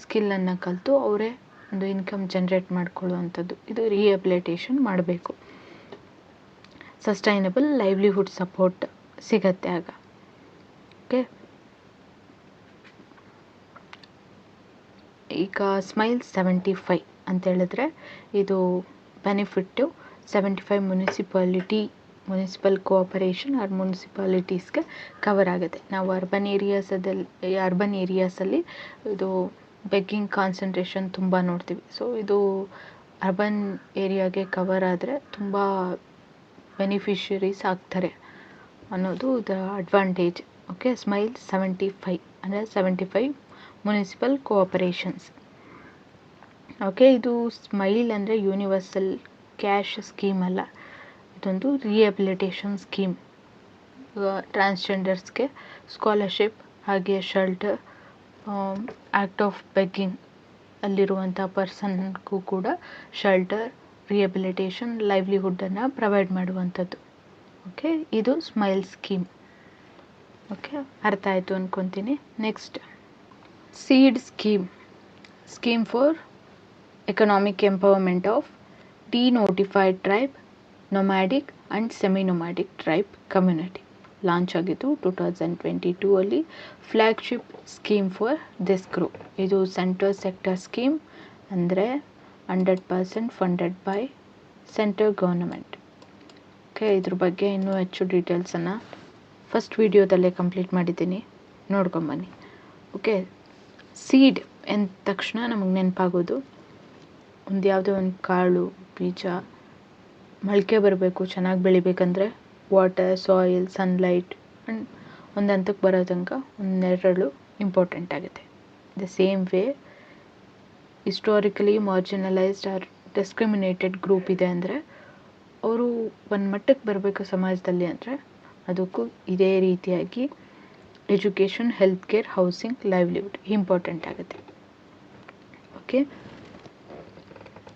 ಸ್ಕಿಲ್ಲನ್ನು ಕಲಿತು ಅವರೇ ಒಂದು ಇನ್ಕಮ್ ಜನ್ರೇಟ್ ಮಾಡ್ಕೊಳ್ಳುವಂಥದ್ದು, ಇದು ರಿಹ್ಯಾಬಿಲಿಟೇಷನ್ ಮಾಡಬೇಕು. ಸಸ್ಟೈನಬಲ್ ಲೈವ್ಲಿಹುಡ್ ಸಪೋರ್ಟ್ ಸಿಗತ್ತೆ ಆಗ. ಓಕೆ, ಈಗ ಸ್ಮೈಲ್ 75 ಅಂತ ಹೇಳಿದ್ರೆ ಇದು ಬೆನಿಫಿಟ್ಟು 75 ಮುನಿಸಿಪಲ್ ಕೋಆಪರೇಷನ್ ಆರ್ ಮುನ್ಸಿಪಾಲಿಟೀಸ್ಗೆ ಕವರ್ ಆಗುತ್ತೆ. ನಾವು ಅರ್ಬನ್ ಏರಿಯಾಸಲ್ಲಿ ಇದು ಬೆಗ್ಗಿಂಗ್ ಕಾನ್ಸಂಟ್ರೇಷನ್ ತುಂಬ ನೋಡ್ತೀವಿ. ಸೊ ಇದು ಅರ್ಬನ್ ಏರಿಯಾಗೆ ಕವರ್ ಆದರೆ ತುಂಬ ಬೆನಿಫಿಷರೀಸ್ ಆಗ್ತಾರೆ ಅನ್ನೋದು ಇದರ ಅಡ್ವಾಂಟೇಜ್. ಓಕೆ, ಸ್ಮೈಲ್ 75 ಅಂದರೆ 75 ಮುನಿಸಿಪಲ್ ಕೋಆಪರೇಷನ್ಸ್. ಓಕೆ, ಇದು ಸ್ಮೈಲ್ ಅಂದರೆ ಯೂನಿವರ್ಸಲ್ ಕ್ಯಾಶ್ ಸ್ಕೀಮ್ ಅಲ್ಲ, ಇದೊಂದು ರಿಹ್ಯಾಬಿಲಿಟೇಷನ್ ಸ್ಕೀಮ್. ಟ್ರಾನ್ಸ್ಜೆಂಡರ್ಸ್ಗೆ ಸ್ಕಾಲರ್ಶಿಪ್, ಹಾಗೆ ಶೆಲ್ಟರ್, ಆ್ಯಕ್ಟ್ ಆಫ್ ಬೆಗ್ಗಿಂಗ್ ಅಲ್ಲಿರುವಂಥ ಪರ್ಸನ್ಗೂ ಕೂಡ ಶೆಲ್ಟರ್, ರಿಹ್ಯಾಬಿಲಿಟೇಷನ್, ಲೈವ್ಲಿಹುಡ್ಡನ್ನು ಪ್ರೊವೈಡ್ ಮಾಡುವಂಥದ್ದು. ಓಕೆ, ಇದು ಸ್ಮೈಲ್ ಸ್ಕೀಮ್. ಓಕೆ, ಅರ್ಥ ಆಯಿತು ಅಂದ್ಕೊತೀನಿ. Next seed scheme for economic empowerment of denotified tribe, nomadic and semi nomadic tribe community. Launch ಆಗಿದ್ದು 2022 ಅಲ್ಲಿ. Flagship scheme for this group. ಇದು ಸೆಂಟರ್ ಸೆಕ್ಟರ್ ಸ್ಕೀಮ್ ಅಂದರೆ 100% funded by central government. Okay, ಇದ್ರ ಬಗ್ಗೆ ಇನ್ನೂ ಹೆಚ್ಚು ಡೀಟೇಲ್ಸನ್ನು ಫಸ್ಟ್ ವಿಡಿಯೋದಲ್ಲೇ ಕಂಪ್ಲೀಟ್ ಮಾಡಿದ್ದೀನಿ, ನೋಡ್ಕೊಂಬನ್ನಿ. ಓಕೆ, ಸೀಡ್ ಎಂದ ತಕ್ಷಣ ನಮಗೆ ನೆನಪಾಗೋದು ಒಂದು ಯಾವುದೋ ಒಂದು ಕಾಳು, ಬೀಜ ಮೊಳಕೆ ಬರಬೇಕು, ಚೆನ್ನಾಗಿ ಬೆಳಿಬೇಕಂದ್ರೆ ವಾಟರ್, ಸಾಯಿಲ್, ಸನ್ಲೈಟ್ ಆ್ಯಂಡ್ ಒಂದು ಹಂತಕ್ಕೆ ಬರೋ ತನಕ ಒಂದು ನೆರಳು ಇಂಪಾರ್ಟೆಂಟ್ ಆಗುತ್ತೆ. The same way historically marginalised or discriminated group ಇದೆ ಅಂದರೆ ಅವರು ಒಂದು ಮಟ್ಟಕ್ಕೆ ಬರಬೇಕು ಸಮಾಜದಲ್ಲಿ ಅಂದರೆ ಅದಕ್ಕೂ ಇದೇ ರೀತಿಯಾಗಿ education, health care, housing, livelihood important ಆಗುತ್ತೆ. ಓಕೆ,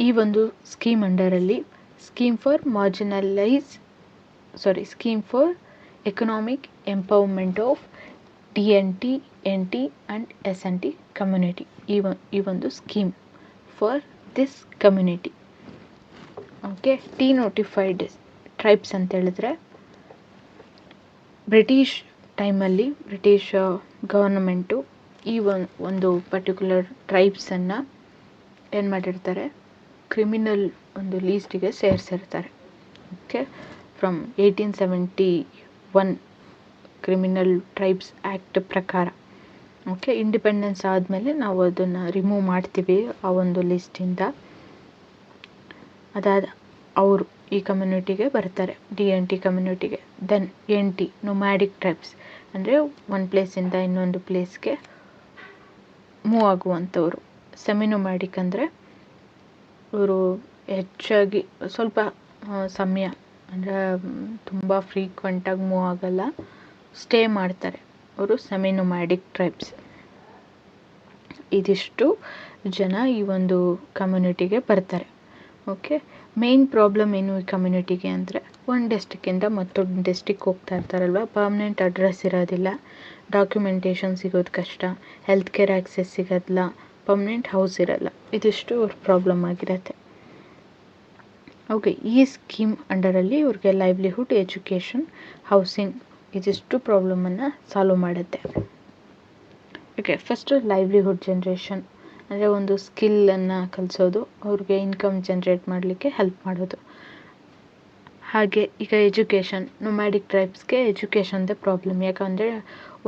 ಈ ಒಂದು ಸ್ಕೀಮ್ ಅಂಡರಲ್ಲಿ scheme for economic empowerment of DNT, NT and SNT community. ಈ ಒಂದು scheme for this community. Okay, denotified tribes ಅಂತ ಹೇಳಿದ್ರೆ ಬ್ರಿಟಿಷ್ ಟೈಮಲ್ಲಿ ಬ್ರಿಟಿಷ್ ಗವರ್ನಮೆಂಟು ಈ ಒಂದು ಪರ್ಟಿಕ್ಯುಲರ್ ಟ್ರೈಬ್ಸನ್ನು ಏನು ಮಾಡಿರ್ತಾರೆ, ಕ್ರಿಮಿನಲ್ ಒಂದು ಲೀಸ್ಟಿಗೆ ಸೇರಿಸಿರ್ತಾರೆ. Okay, from 1871 criminal tribes act ಪ್ರಕಾರ. ಓಕೆ, ಇಂಡಿಪೆಂಡೆನ್ಸ್ ಆದಮೇಲೆ ನಾವು ಅದನ್ನು ರಿಮೂವ್ ಮಾಡ್ತೀವಿ ಆ ಒಂದು ಲಿಸ್ಟಿಂದ. ಅವರು ಈ ಕಮ್ಯುನಿಟಿಗೆ ಬರ್ತಾರೆ, DNT ಕಮ್ಯುನಿಟಿಗೆ. ದೆನ್ NT ನೊಮ್ಯಾಡಿಕ್ ಟ್ರೈಬ್ಸ್, ಅಂದರೆ ಒಂದು ಪ್ಲೇಸಿಂದ ಇನ್ನೊಂದು ಪ್ಲೇಸ್ಗೆ ಮೂವ್ ಆಗುವಂಥವ್ರು. ಸೆಮಿನೊಮ್ಯಾಡಿಕ್ ಅಂದರೆ ಇವರು ಹೆಚ್ಚಾಗಿ ಸ್ವಲ್ಪ ಸಮಯ, ಅಂದರೆ ತುಂಬ ಫ್ರೀಕ್ವೆಂಟಾಗಿ ಮೂವ್ ಆಗಲ್ಲ, ಸ್ಟೇ ಮಾಡ್ತಾರೆ, ಅವರು ಸೆಮಿನೊಮ್ಯಾಡಿಕ್ ಟ್ರೈಬ್ಸ್. ಇದಿಷ್ಟು ಜನ ಈ ಒಂದು ಕಮ್ಯುನಿಟಿಗೆ ಬರ್ತಾರೆ. ಓಕೆ, ಮೇನ್ ಪ್ರಾಬ್ಲಮ್ ಏನು ಈ ಕಮ್ಯುನಿಟಿಗೆ ಅಂದರೆ, ಒಂದು ಡಿಸ್ಟಿಕ್ಕಿಂದ ಮತ್ತೊಂದು ಡಿಸ್ಟಿಕ್ ಹೋಗ್ತಾ ಇರ್ತಾರಲ್ವ, ಪರ್ಮನೆಂಟ್ ಅಡ್ರೆಸ್ ಇರೋದಿಲ್ಲ, ಡಾಕ್ಯುಮೆಂಟೇಷನ್ ಸಿಗೋದು ಕಷ್ಟ, ಹೆಲ್ತ್ ಕೇರ್ ಆ್ಯಕ್ಸೆಸ್ ಸಿಗೋದಿಲ್ಲ, ಪರ್ಮನೆಂಟ್ ಹೌಸ್ ಇರಲ್ಲ. ಇದಿಷ್ಟು ಅವ್ರ ಪ್ರಾಬ್ಲಮ್ ಆಗಿರತ್ತೆ. ಓಕೆ, ಈ ಸ್ಕೀಮ್ ಅಂಡರಲ್ಲಿ ಇವ್ರಿಗೆ ಲೈವ್ಲಿಹುಡ್, ಎಜುಕೇಷನ್, ಹೌಸಿಂಗ್ ಇದಿಷ್ಟು ಪ್ರಾಬ್ಲಮನ್ನು ಸಾಲ್ವ್ ಮಾಡುತ್ತೆ. ಓಕೆ, ಫಸ್ಟು ಲೈವ್ಲಿಹುಡ್ ಜನ್ರೇಷನ್ ಅಂದರೆ ಒಂದು ಸ್ಕಿಲ್ಲನ್ನು ಕಲಿಸೋದು, ಅವ್ರಿಗೆ ಇನ್ಕಮ್ ಜನ್ರೇಟ್ ಮಾಡಲಿಕ್ಕೆ ಹೆಲ್ಪ್ ಮಾಡೋದು. ಹಾಗೆ ಈಗ ಎಜುಕೇಷನ್, ನೊಮ್ಯಾಡಿಕ್ ಟ್ರೈಬ್ಸ್ಗೆ ಎಜುಕೇಷನ್ದೇ ಪ್ರಾಬ್ಲಮ್. ಯಾಕಂದರೆ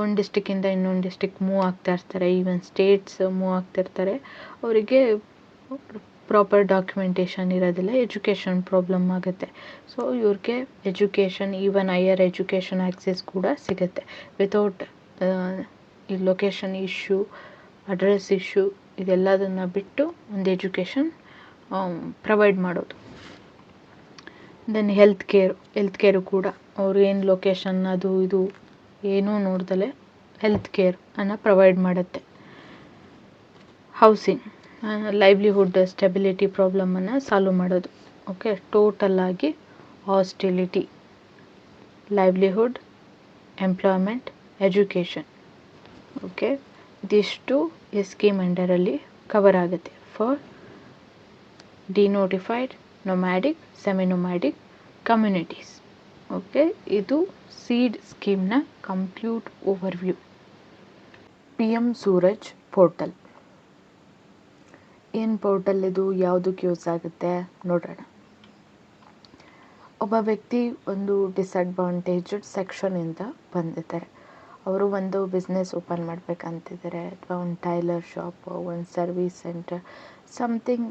ಒಂದು ಡಿಸ್ಟಿಕ್ಕಿಂದ ಇನ್ನೊಂದು ಡಿಸ್ಟಿಕ್ ಮೂವ್ ಆಗ್ತಾ ಇರ್ತಾರೆ, ಈವನ್ ಸ್ಟೇಟ್ಸ್ ಮೂವ್ ಆಗ್ತಿರ್ತಾರೆ, ಅವರಿಗೆ ಪ್ರಾಪರ್ ಡಾಕ್ಯುಮೆಂಟೇಷನ್ ಇರೋದಿಲ್ಲ, ಎಜುಕೇಷನ್ ಪ್ರಾಬ್ಲಮ್ ಆಗುತ್ತೆ. ಸೊ ಇವ್ರಿಗೆ education, even higher education access ಕೂಡ ಸಿಗುತ್ತೆ ವಿತೌಟ್ ಈ ಲೊಕೇಶನ್ ಇಶ್ಯೂ, ಅಡ್ರೆಸ್ ಇಶ್ಯೂ ಇದೆಲ್ಲದನ್ನು ಬಿಟ್ಟು ಒಂದು ಎಜುಕೇಷನ್ ಪ್ರೊವೈಡ್ ಮಾಡೋದು. ದೆನ್ ಹೆಲ್ತ್ ಕೇರು ಕೂಡ ಅವರು ಏನು ಲೊಕೇಶನ್ ಅದು ಇದು ಏನೂ ನೋಡ್ದಲೇ ಹೆಲ್ತ್ ಕೇರ್ ಅನ್ನು ಪ್ರೊವೈಡ್ ಮಾಡುತ್ತೆ. ಹೌಸಿಂಗ್, ಲೈವ್ಲಿಹುಡ್ ಸ್ಟೆಬಿಲಿಟಿ ಪ್ರಾಬ್ಲಮನ್ನು ಸಾಲ್ವ್ ಮಾಡೋದು. ಓಕೆ, ಟೋಟಲಾಗಿ hostility, livelihood, employment, education. Okay, ಇದಿಷ್ಟು ಈ ಸ್ಕೀಮ್ ಅಂಡರಲ್ಲಿ ಕವರ್ ಆಗುತ್ತೆ for denotified, nomadic, ಸೆಮಿನೊಮ್ಯಾಡಿಕ್ communities. Okay, ಇದು ಸೀಡ್ ಸ್ಕೀಮ್ನ complete overview. PM Suraj portal ಏನು ಪೋರ್ಟಲ್ ಇದು, ಯಾವುದಕ್ಕೆ ಯೂಸ್ ಆಗುತ್ತೆ ನೋಡೋಣ. ಒಬ್ಬ ವ್ಯಕ್ತಿ ಒಂದು ಡಿಸಡ್ವಾಂಟೇಜ್ಡ್ ಸೆಕ್ಷನಿಂದ ಬಂದಿದ್ದಾರೆ. ಅವರು ಒಂದು ಬಿಸ್ನೆಸ್ ಓಪನ್ ಮಾಡಬೇಕಂತಿದ್ದಾರೆ, ಅಥವಾ ಒಂದು ಟೈಲರ್ ಶಾಪ್, ಒಂದು ಸರ್ವಿಸ್ ಸೆಂಟರ್, ಸಮಥಿಂಗ್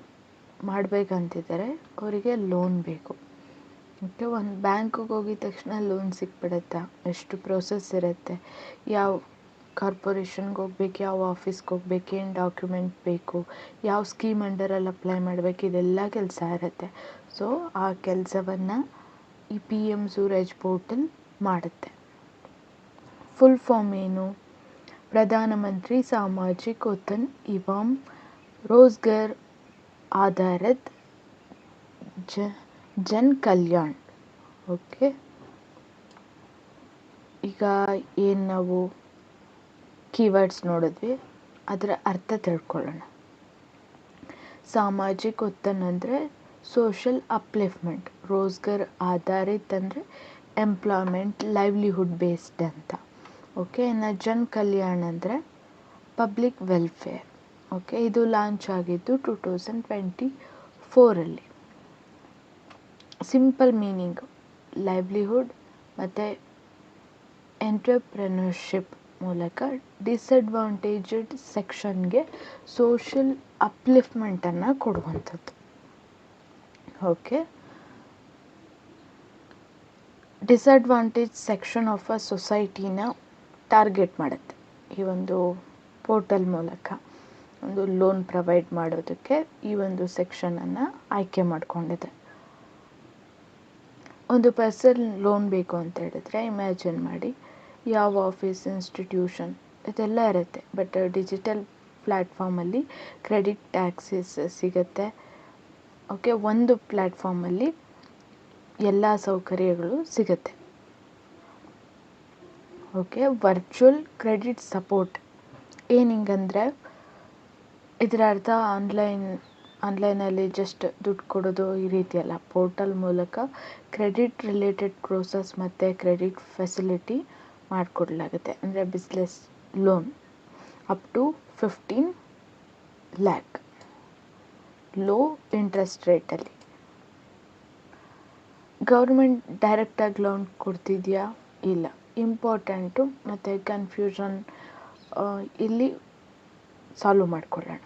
ಮಾಡಬೇಕಂತಿದ್ದಾರೆ. ಅವರಿಗೆ ಲೋನ್ ಬೇಕು. ಓಕೆ, ಒಂದು ಬ್ಯಾಂಕಿಗೆ ಹೋಗಿದ ತಕ್ಷಣ ಲೋನ್ ಸಿಕ್ಬಿಡುತ್ತಾ? ಎಷ್ಟು ಪ್ರೋಸೆಸ್ ಇರುತ್ತೆ, ಯಾವ ಕಾರ್ಪೊರೇಷನ್ಗೆ ಹೋಗ್ಬೇಕು, ಯಾವ ಆಫೀಸ್ಗೆ ಹೋಗ್ಬೇಕು, ಏನು ಡಾಕ್ಯುಮೆಂಟ್ ಬೇಕು, ಯಾವ ಸ್ಕೀಮ್ ಅಂಡರಲ್ಲಿ ಅಪ್ಲೈ ಮಾಡಬೇಕು, ಇದೆಲ್ಲ ಕೆಲಸ ಇರುತ್ತೆ. ಸೊ ಆ ಕೆಲಸವನ್ನು ಈ PM ಸೂರಜ್ ಪೋರ್ಟಲ್ ಮಾಡುತ್ತೆ. ಫುಲ್ ಫಾರ್ಮ್ ಏನು? ಪ್ರಧಾನಮಂತ್ರಿ ಸಾಮಾಜಿಕ್ ಉತ್ತನ್ ಇವಂ ರೋಜ್ಗರ್ ಆಧಾರಿತ್ ಜನ್ ಕಲ್ಯಾಣ್. ಓಕೆ, ಈಗ ಏನು ನಾವು ಕೀವರ್ಡ್ಸ್ ನೋಡಿದ್ವಿ, ಅದರ ಅರ್ಥ ತಿಳ್ಕೊಳ್ಳೋಣ. ಸಾಮಾಜಿಕ್ ಉತ್ತನ್ ಅಂದರೆ ಸೋಷಲ್ ಅಪ್ಲಿಫ್ಟ್ಮೆಂಟ್, ರೋಜ್ಗರ್ ಆಧಾರಿತ್ ಅಂದರೆ ಎಂಪ್ಲಾಯ್ಮೆಂಟ್, ಲೈವ್ಲಿಹುಡ್ ಬೇಸ್ಡ್ ಅಂತ. ಓಕೆ, ಇನ್ನು ಜನ್ ಕಲ್ಯಾಣ್ ಅಂದರೆ ಪಬ್ಲಿಕ್ ವೆಲ್ಫೇರ್. ಓಕೆ, ಇದು ಲಾಂಚ್ ಆಗಿದ್ದು 2024. ಸಿಂಪಲ್ ಮೀನಿಂಗ್, ಲೈವ್ಲಿಹುಡ್ ಮತ್ತು ಎಂಟರ್ಪ್ರೆನರ್ಶಿಪ್ ಮೂಲಕ ಡಿಸಡ್ವಾಂಟೇಜ್ಡ್ ಸೆಕ್ಷನ್ಗೆ ಸೋಷಲ್ ಅಪ್ಲಿಫ್ಟ್ಮೆಂಟನ್ನು ಕೊಡುವಂಥದ್ದು. Okay, disadvantage section of a ಸೊಸೈಟಿನ ಟಾರ್ಗೆಟ್ ಮಾಡುತ್ತೆ ಈ ಒಂದು ಪೋರ್ಟಲ್ ಮೂಲಕ. ಒಂದು ಲೋನ್ ಪ್ರೊವೈಡ್ ಮಾಡೋದಕ್ಕೆ ಈ ಒಂದು ಸೆಕ್ಷನನ್ನು ಆಯ್ಕೆ ಮಾಡಿಕೊಂಡಿದೆ. ಒಂದು ಪರ್ಸನ್ ಲೋನ್ ಬೇಕು ಅಂತ ಹೇಳಿದ್ರೆ ಇಮ್ಯಾಜಿನ್ ಮಾಡಿ, ಯಾವ ಆಫೀಸ್, ಇನ್ಸ್ಟಿಟ್ಯೂಷನ್ ಇದೆಲ್ಲ ಇರುತ್ತೆ, ಬಟ್ ಡಿಜಿಟಲ್ ಪ್ಲ್ಯಾಟ್ಫಾರ್ಮಲ್ಲಿ ಕ್ರೆಡಿಟ್ ಆ್ಯಕ್ಸೆಸ್ ಸಿಗುತ್ತೆ. ಓಕೆ, ಒಂದು ಪ್ಲ್ಯಾಟ್ಫಾರ್ಮಲ್ಲಿ ಎಲ್ಲ ಸೌಕರ್ಯಗಳು ಸಿಗುತ್ತೆ. ಓಕೆ, ವರ್ಚುವಲ್ ಕ್ರೆಡಿಟ್ ಸಪೋರ್ಟ್ ಏನಿಂಗಂದರೆ, ಇದರ ಅರ್ಥ ಆನ್ಲೈನಲ್ಲಿ ಜಸ್ಟ್ ದುಡ್ಡು ಕೊಡೋದು ಈ ರೀತಿ ಅಲ್ಲ. ಪೋರ್ಟಲ್ ಮೂಲಕ ಕ್ರೆಡಿಟ್ ರಿಲೇಟೆಡ್ ಪ್ರೋಸೆಸ್ ಮತ್ತು ಕ್ರೆಡಿಟ್ ಫೆಸಿಲಿಟಿ ಮಾಡಿಕೊಡ್ಲಾಗುತ್ತೆ. ಅಂದರೆ business loan up to 15 lakh low interest ರೇಟಲ್ಲಿ. ಗೌರ್ಮೆಂಟ್ ಡೈರೆಕ್ಟಾಗಿ ಲೋನ್ ಕೊಡ್ತಿದೆಯಾ? ಇಲ್ಲ. ಇಂಪಾರ್ಟೆಂಟು ಮತ್ತು ಕನ್ಫ್ಯೂಷನ್ ಇಲ್ಲಿ ಸಾಲ್ವ್ ಮಾಡಿಕೊಳ್ಳೋಣ.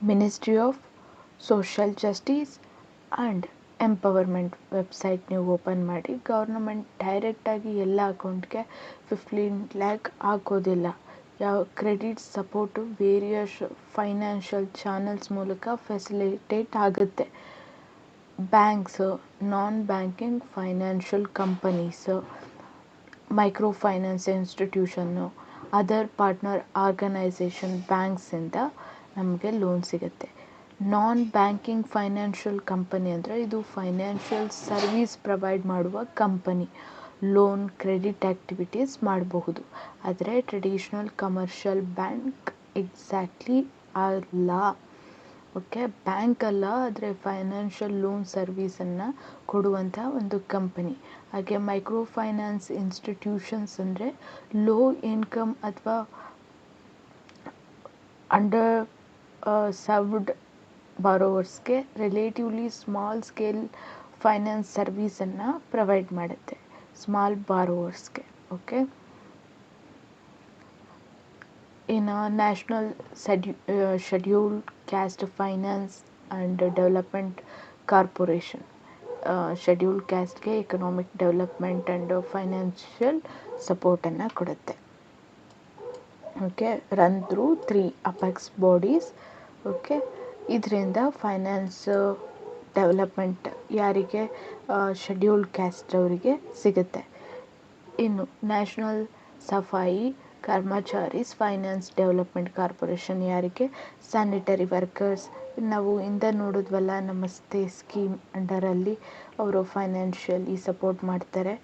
Ministry of social justice and empowerment website ನೀವು ಓಪನ್ ಮಾಡಿ ಗೌರ್ನಮೆಂಟ್ ಡೈರೆಕ್ಟಾಗಿ ಎಲ್ಲ ಅಕೌಂಟ್ಗೆ 15 ಲ್ಯಾಕ್ ಹಾಕೋದಿಲ್ಲ. ಯಾವ credit support various financial channels ಮೂಲಕ ಫೆಸಿಲಿಟೇಟ್ ಆಗುತ್ತೆ. Banks, non banking financial companies, micro finance ಇನ್ಸ್ಟಿಟ್ಯೂಷನ್ನು, ಅದರ್ ಪಾರ್ಟ್ನರ್ ಆರ್ಗನೈಸೇಷನ್ ಬ್ಯಾಂಕ್ಸಿಂದ ನಮಗೆ ಲೋನ್ ಸಿಗುತ್ತೆ. ನಾನ್ ಬ್ಯಾಂಕಿಂಗ್ ಫೈನಾನ್ಷಿಯಲ್ ಕಂಪನಿ ಅಂದರೆ ಇದು ಫೈನಾನ್ಷಿಯಲ್ ಸರ್ವಿಸ್ ಪ್ರೊವೈಡ್ ಮಾಡುವ ಕಂಪನಿ. ಲೋನ್, ಕ್ರೆಡಿಟ್ ಆ್ಯಕ್ಟಿವಿಟೀಸ್ ಮಾಡಬಹುದು. ಆದರೆ ಟ್ರೆಡಿಷ್ನಲ್ ಕಮರ್ಷಿಯಲ್ ಬ್ಯಾಂಕ್ ಎಕ್ಸಾಕ್ಟ್ಲಿ ಅಲ್ಲ. ಓಕೆ, ಬ್ಯಾಂಕ್ ಅಲ್ಲ, ಆದರೆ ಫೈನಾನ್ಷಿಯಲ್ ಲೋನ್ ಸರ್ವೀಸನ್ನು ಕೊಡುವಂಥ ಒಂದು ಕಂಪನಿ. ಹಾಗೆ ಮೈಕ್ರೋ ಫೈನಾನ್ಸ್ ಇನ್ಸ್ಟಿಟ್ಯೂಷನ್ಸ್ ಅಂದರೆ ಲೋ ಇನ್ಕಮ್ ಅಥವಾ ಅಂಡರ್ ಸರ್ವ್ಡ್ ಬಾರೋವರ್ಸ್ಗೆ ರಿಲೇಟಿವ್ಲಿ ಸ್ಮಾಲ್ ಸ್ಕೇಲ್ ಫೈನಾನ್ಸ್ ಸರ್ವೀಸನ್ನು ಪ್ರೊವೈಡ್ ಮಾಡುತ್ತೆ ಸ್ಮಾಲ್ ಬಾರೋವರ್ಸ್ಗೆ. ಓಕೆ, ಇನ್ನು national scheduled caste finance and development corporation scheduled ಕ್ಯಾಸ್ಟ್ಗೆ ಎಕನಾಮಿಕ್ ಡೆವಲಪ್ಮೆಂಟ್ ಆ್ಯಂಡ್ ಫೈನಾನ್ಷಿಯಲ್ ಸಪೋರ್ಟನ್ನು ಕೊಡುತ್ತೆ. Okay, run through 3 apex bodies. Okay, ಇದರಿಂದ ಫೈನಾನ್ಸ್ ಡೆವಲಪ್ಮೆಂಟ್ ಯಾರಿಗೆ, ಶೆಡ್ಯೂಲ್ಡ್ ಕ್ಯಾಸ್ಟ್ ಅವರಿಗೆ ಸಿಗುತ್ತೆ. ಇನ್ನು national Safai Karmacharis finance development corporation ಯಾರಿಗೆ, ಸ್ಯಾನಿಟರಿ ವರ್ಕರ್ಸ್. ನಾವು ಹಿಂದೆ ನೋಡಿದ್ವಲ್ಲ, ನಮಸ್ತೆ ಸ್ಕೀಮ್ ಅಂಡರಲ್ಲಿ ಅವರು ಫೈನಾನ್ಷಿಯಲಿ ಸಪೋರ್ಟ್ ಮಾಡ್ತಾರೆ.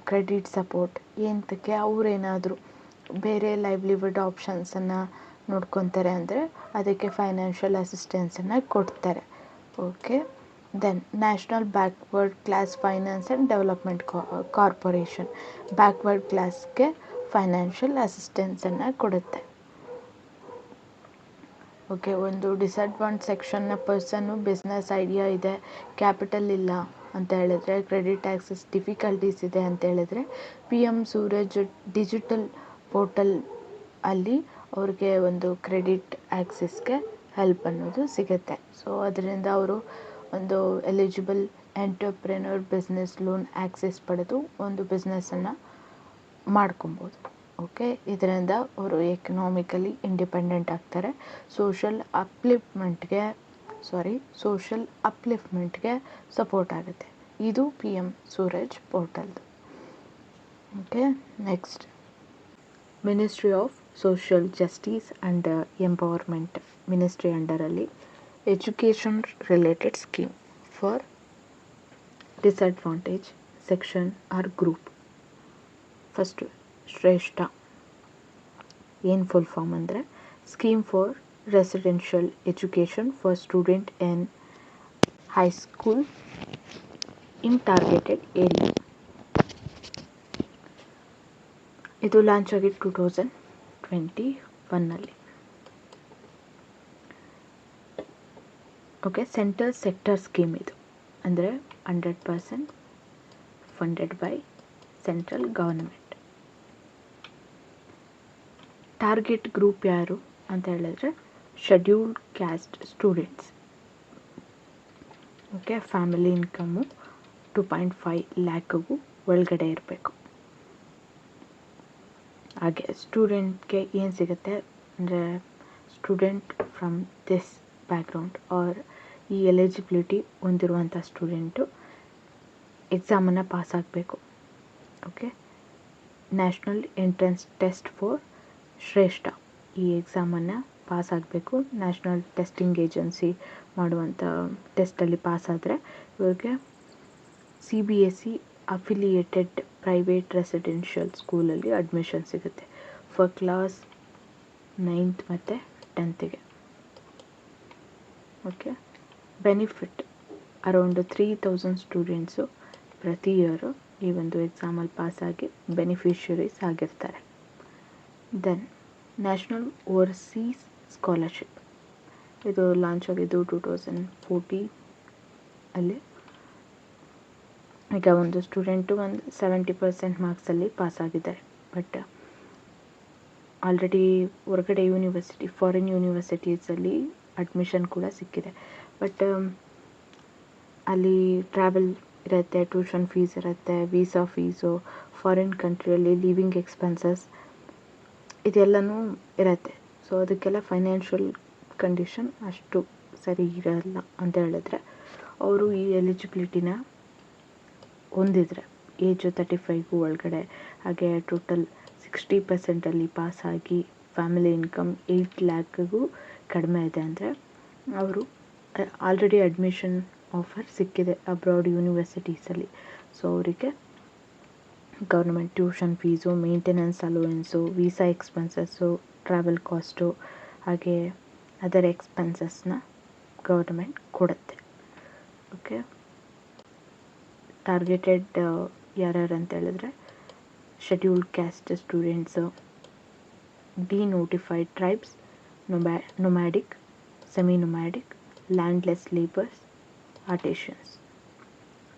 ಕ್ರೆಡಿಟ್ ಸಪೋರ್ಟ್ ಏನಕ್ಕೆ, ಅವರೇನಾದರೂ ಬೇರೆ ಲೈವ್ಲಿಹುಡ್ ಆಪ್ಷನ್ಸನ್ನು ನೋಡ್ಕೊತಾರೆ ಅಂದರೆ ಅದಕ್ಕೆ ಫೈನಾನ್ಷಿಯಲ್ ಅಸಿಸ್ಟೆನ್ಸನ್ನು ಕೊಡ್ತಾರೆ. Okay, then national backward class finance and development corporation backward ಕ್ಲಾಸ್ಗೆ ಫೈನಾನ್ಷಿಯಲ್ ಅಸಿಸ್ಟೆನ್ಸನ್ನು ಕೊಡುತ್ತೆ. ಓಕೆ, ಒಂದು ಡಿಸಡ್ವಾಂಟೇಜ್ ಸೆಕ್ಷನ್ನ ಪರ್ಸನ್ನು ಬಿಸ್ನೆಸ್ ಐಡಿಯಾ ಇದೆ, ಕ್ಯಾಪಿಟಲ್ ಇಲ್ಲ ಅಂತ ಹೇಳಿದ್ರೆ, ಕ್ರೆಡಿಟ್ ಆಕ್ಸೆಸ್ ಡಿಫಿಕಲ್ಟೀಸ್ ಇದೆ ಅಂತ ಹೇಳಿದ್ರೆ PM ಸೂರಜ್ ಡಿಜಿಟಲ್ ಪೋರ್ಟಲ್ ಅಲ್ಲಿ ಅವ್ರಿಗೆ ಒಂದು ಕ್ರೆಡಿಟ್ ಆಕ್ಸೆಸ್ಗೆ ಹೆಲ್ಪ್ ಅನ್ನೋದು ಸಿಗುತ್ತೆ. ಸೊ ಅದರಿಂದ ಅವರು ಒಂದು eligible entrepreneur business loan access ಪಡೆದು ಒಂದು ಬಿಸ್ನೆಸ್ಸನ್ನು ಮಾಡ್ಕೊಬೋದು. ಓಕೆ, ಇದರಿಂದ ಅವರು ಎಕನಾಮಿಕಲಿ ಇಂಡಿಪೆಂಡೆಂಟ್ ಆಗ್ತಾರೆ. ಸೋಷಲ್ ಅಪ್ಲಿಫ್ಟ್ಮೆಂಟ್ಗೆ ಸಪೋರ್ಟ್ ಆಗುತ್ತೆ. ಇದು PM ಸೂರಜ್ ಪೋರ್ಟಲ್ದು. Okay, next ministry of social justice and empowerment ministry ಅಂಡರಲ್ಲಿ education related scheme for disadvantage section or group. First Shreshta ಏನು ಫುಲ್ ಫಾರ್ಮ್ ಅಂದರೆ scheme for residential education for student in high school in targeted area. ಇದು ಲಾಂಚ್ ಆಗಿ 2021ನಲ್ಲಿ. ಓಕೆ, ಸೆಂಟ್ರಲ್ ಸೆಕ್ಟರ್ ಸ್ಕೀಮ್ ಇದು, ಅಂದರೆ 100% funded by central government. Target group ಯಾರು ಅಂತ ಹೇಳಿದ್ರೆ scheduled caste students. Okay, family income 2.5 ಲ್ಯಾಕ್ಗೂ ಒಳಗಡೆ ಇರಬೇಕು. ಹಾಗೆ ಸ್ಟೂಡೆಂಟ್ಗೆ ಏನು ಸಿಗುತ್ತೆ ಅಂದರೆ student from this background or ಈ ಎಲಿಜಿಬಿಲಿಟಿ ಹೊಂದಿರುವಂಥ ಸ್ಟೂಡೆಂಟು ಎಕ್ಸಾಮನ್ನು ಪಾಸ್ ಆಗಬೇಕು. Okay, national entrance test for Shreshta ಈ ಎಕ್ಸಾಮನ್ನು ಪಾಸ್ ಆಗಬೇಕು. ನ್ಯಾಷನಲ್ ಟೆಸ್ಟಿಂಗ್ ಏಜೆನ್ಸಿ ಮಾಡುವಂಥ ಟೆಸ್ಟಲ್ಲಿ ಪಾಸ್ ಆದರೆ ಇವ್ರಿಗೆ CBSE ಅಫಿಲಿಯೇಟೆಡ್ ಪ್ರೈವೇಟ್ ರೆಸಿಡೆನ್ಷಿಯಲ್ ಸ್ಕೂಲಲ್ಲಿ ಅಡ್ಮಿಷನ್ ಸಿಗುತ್ತೆ ಫಾರ್ ಕ್ಲಾಸ್ 9th ಮತ್ತು 10th. Okay, benefit around 3000 students ಪ್ರತಿ ಇಯರು ಈ ಒಂದು ಎಕ್ಸಾಮಲ್ಲಿ ಪಾಸಾಗಿ ಬೆನಿಫಿಷರೀಸ್ ಆಗಿರ್ತಾರೆ. ದೆನ್ ನ್ಯಾಷನಲ್ ಓವರ್ಸೀಸ್ ಸ್ಕಾಲರ್ಶಿಪ್, ಇದು ಲಾಂಚ್ ಆಗಿದ್ದು 2014 ಅಲ್ಲಿ. ಈಗ ಒಂದು ಸ್ಟೂಡೆಂಟು ಒಂದು 70% ಮಾರ್ಕ್ಸಲ್ಲಿ ಪಾಸಾಗಿದ್ದಾರೆ, ಬಟ್ ಆಲ್ರೆಡಿ ಹೊರಗಡೆ ಯೂನಿವರ್ಸಿಟಿ ಫಾರಿನ್ ಯೂನಿವರ್ಸಿಟೀಸಲ್ಲಿ ಅಡ್ಮಿಷನ್ ಕೂಡ ಸಿಕ್ಕಿದೆ. ಬಟ್ ಅಲ್ಲಿ ಟ್ರಾವೆಲ್ ಇರುತ್ತೆ, ಟ್ಯೂಷನ್ ಫೀಸ್ ಇರುತ್ತೆ, ವೀಸಾ ಫೀಸು, ಫಾರಿನ್ ಕಂಟ್ರಿಯಲ್ಲಿ ಲಿವಿಂಗ್ ಎಕ್ಸ್ಪೆನ್ಸಸ್ ಇದೆಲ್ಲನೂ ಇರುತ್ತೆ. ಸೊ ಅದಕ್ಕೆಲ್ಲ ಫೈನಾನ್ಷಿಯಲ್ ಕಂಡೀಷನ್ ಅಷ್ಟು ಸರಿ ಇರಲ್ಲ ಅಂತ ಹೇಳಿದ್ರೆ ಅವರು ಈ ಎಲಿಜಿಬಿಲಿಟಿನ ಹೊಂದಿದ್ರೆ ಏಜು 35 ಒಳಗಡೆ, ಹಾಗೆ ಟೋಟಲ್ 60% ಪಾಸಾಗಿ ಫ್ಯಾಮಿಲಿ ಇನ್ಕಮ್ 8 ಲ್ಯಾಕ್ಗೂ ಕಡಿಮೆ ಇದೆ ಅಂದರೆ ಅವರು ಆಲ್ರೆಡಿ ಅಡ್ಮಿಷನ್ ಆಫರ್ ಸಿಕ್ಕಿದೆ ಅಬ್ರಾಡ್ ಯೂನಿವರ್ಸಿಟೀಸಲ್ಲಿ. ಸೊ ಅವರಿಗೆ government tuition fees, maintenance allowance, visa expenses, travel cost ಹಾಗೆ ಅದರ್ ಎಕ್ಸ್ಪೆನ್ಸಸ್ನ ಗೌರ್ಮೆಂಟ್ ಕೊಡುತ್ತೆ. ಓಕೆ, ಟಾರ್ಗೆಟೆಡ್ ಯಾರ್ಯಾರು ಅಂತ ಹೇಳಿದ್ರೆ scheduled caste students, denotified tribes, nomadic, semi nomadic, landless labours, artisans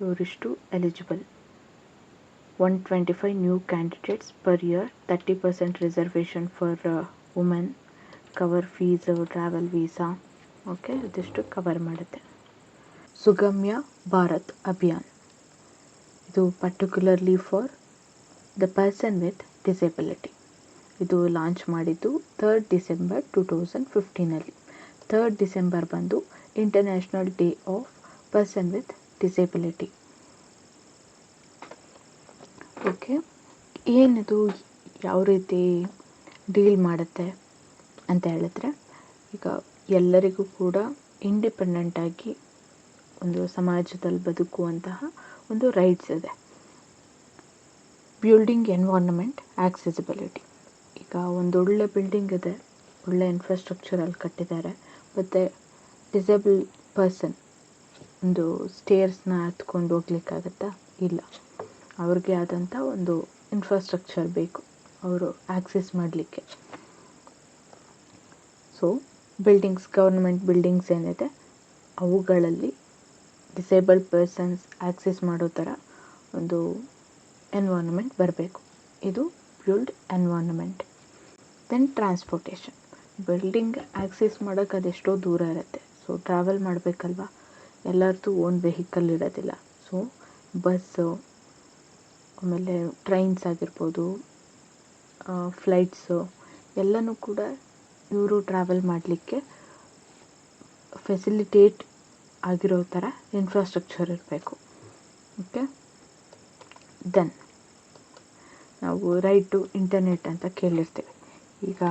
ಇವರಿಷ್ಟು eligible. 125 new candidates per year, 30% reservation for women, cover fees, travel visa. Okay, ಇದಿಷ್ಟು ಕವರ್ ಮಾಡುತ್ತೆ. ಸುಗಮ್ಯ ಭಾರತ್ ಅಭಿಯಾನ್ ಇದು particularly for the person with disability. ಇದು ಲಾಂಚ್ ಮಾಡಿದ್ದು 3rd ಡಿಸೆಂಬರ್ 2015. 3rd ಡಿಸೆಂಬರ್ ಬಂದು international day of person with disability. Okay, ಏನಿದು ಯಾವ ರೀತಿ ಡೀಲ್ ಮಾಡುತ್ತೆ ಅಂತ ಹೇಳಿದ್ರೆ, ಈಗ ಎಲ್ಲರಿಗೂ ಕೂಡ ಇಂಡಿಪೆಂಡೆಂಟಾಗಿ ಒಂದು ಸಮಾಜದಲ್ಲಿ ಬದುಕುವಂತಹ ಒಂದು ರೈಟ್ಸ್ ಇದೆ. Building environment accessibility. ಈಗ ಒಂದೊಳ್ಳೆ ಬಿಲ್ಡಿಂಗ್ ಇದೆ, ಒಳ್ಳೆ ಇನ್ಫ್ರಾಸ್ಟ್ರಕ್ಚರಲ್ಲಿ ಕಟ್ಟಿದ್ದಾರೆ, ಮತ್ತು ಡಿಸೇಬಲ್ ಪರ್ಸನ್ ಒಂದು ಸ್ಟೇರ್ಸ್ನ ಹತ್ಕೊಂಡು ಹೋಗ್ಲಿಕ್ಕಾಗತ್ತಾ? ಇಲ್ಲ. ಅವ್ರಿಗೆ ಆದಂಥ ಒಂದು ಇನ್ಫ್ರಾಸ್ಟ್ರಕ್ಚರ್ ಬೇಕು ಅವರು ಆಕ್ಸೆಸ್ ಮಾಡಲಿಕ್ಕೆ. ಸೊ ಬಿಲ್ಡಿಂಗ್ಸ್, ಗೌರ್ಮೆಂಟ್ ಬಿಲ್ಡಿಂಗ್ಸ್ ಏನಿದೆ ಅವುಗಳಲ್ಲಿ ಡಿಸೇಬಲ್ಡ್ ಪರ್ಸನ್ಸ್ ಆಕ್ಸೆಸ್ ಮಾಡೋ ಥರ ಒಂದು ಎನ್ವೈರನ್ಮೆಂಟ್ ಬರಬೇಕು. ಇದು build environment. Then transportation. Building access ಮಾಡೋಕ್ಕೆ ಅದೆಷ್ಟೋ ದೂರ ಇರುತ್ತೆ. ಸೊ ಟ್ರಾವೆಲ್ ಮಾಡಬೇಕಲ್ವ, ಎಲ್ಲರದ್ದು ಓನ್ ವೆಹಿಕಲ್ ಇರೋದಿಲ್ಲ. ಸೊ ಬಸ್ಸು, ಆಮೇಲೆ ಟ್ರೈನ್ಸ್ ಆಗಿರ್ಬೋದು, ಫ್ಲೈಟ್ಸು ಎಲ್ಲನೂ ಕೂಡ ಇವರು ಟ್ರಾವೆಲ್ ಮಾಡಲಿಕ್ಕೆ ಫೆಸಿಲಿಟೇಟ್ ಆಗಿರೋ ಥರ ಇನ್ಫ್ರಾಸ್ಟ್ರಕ್ಚರ್ ಇರಬೇಕು. ಓಕೆ, ದೆನ್ ನಾವು ರೈಟ್ ಟು ಇಂಟರ್ನೆಟ್ ಅಂತ ಕೇಳಿರ್ತೀವಿ. ಈಗ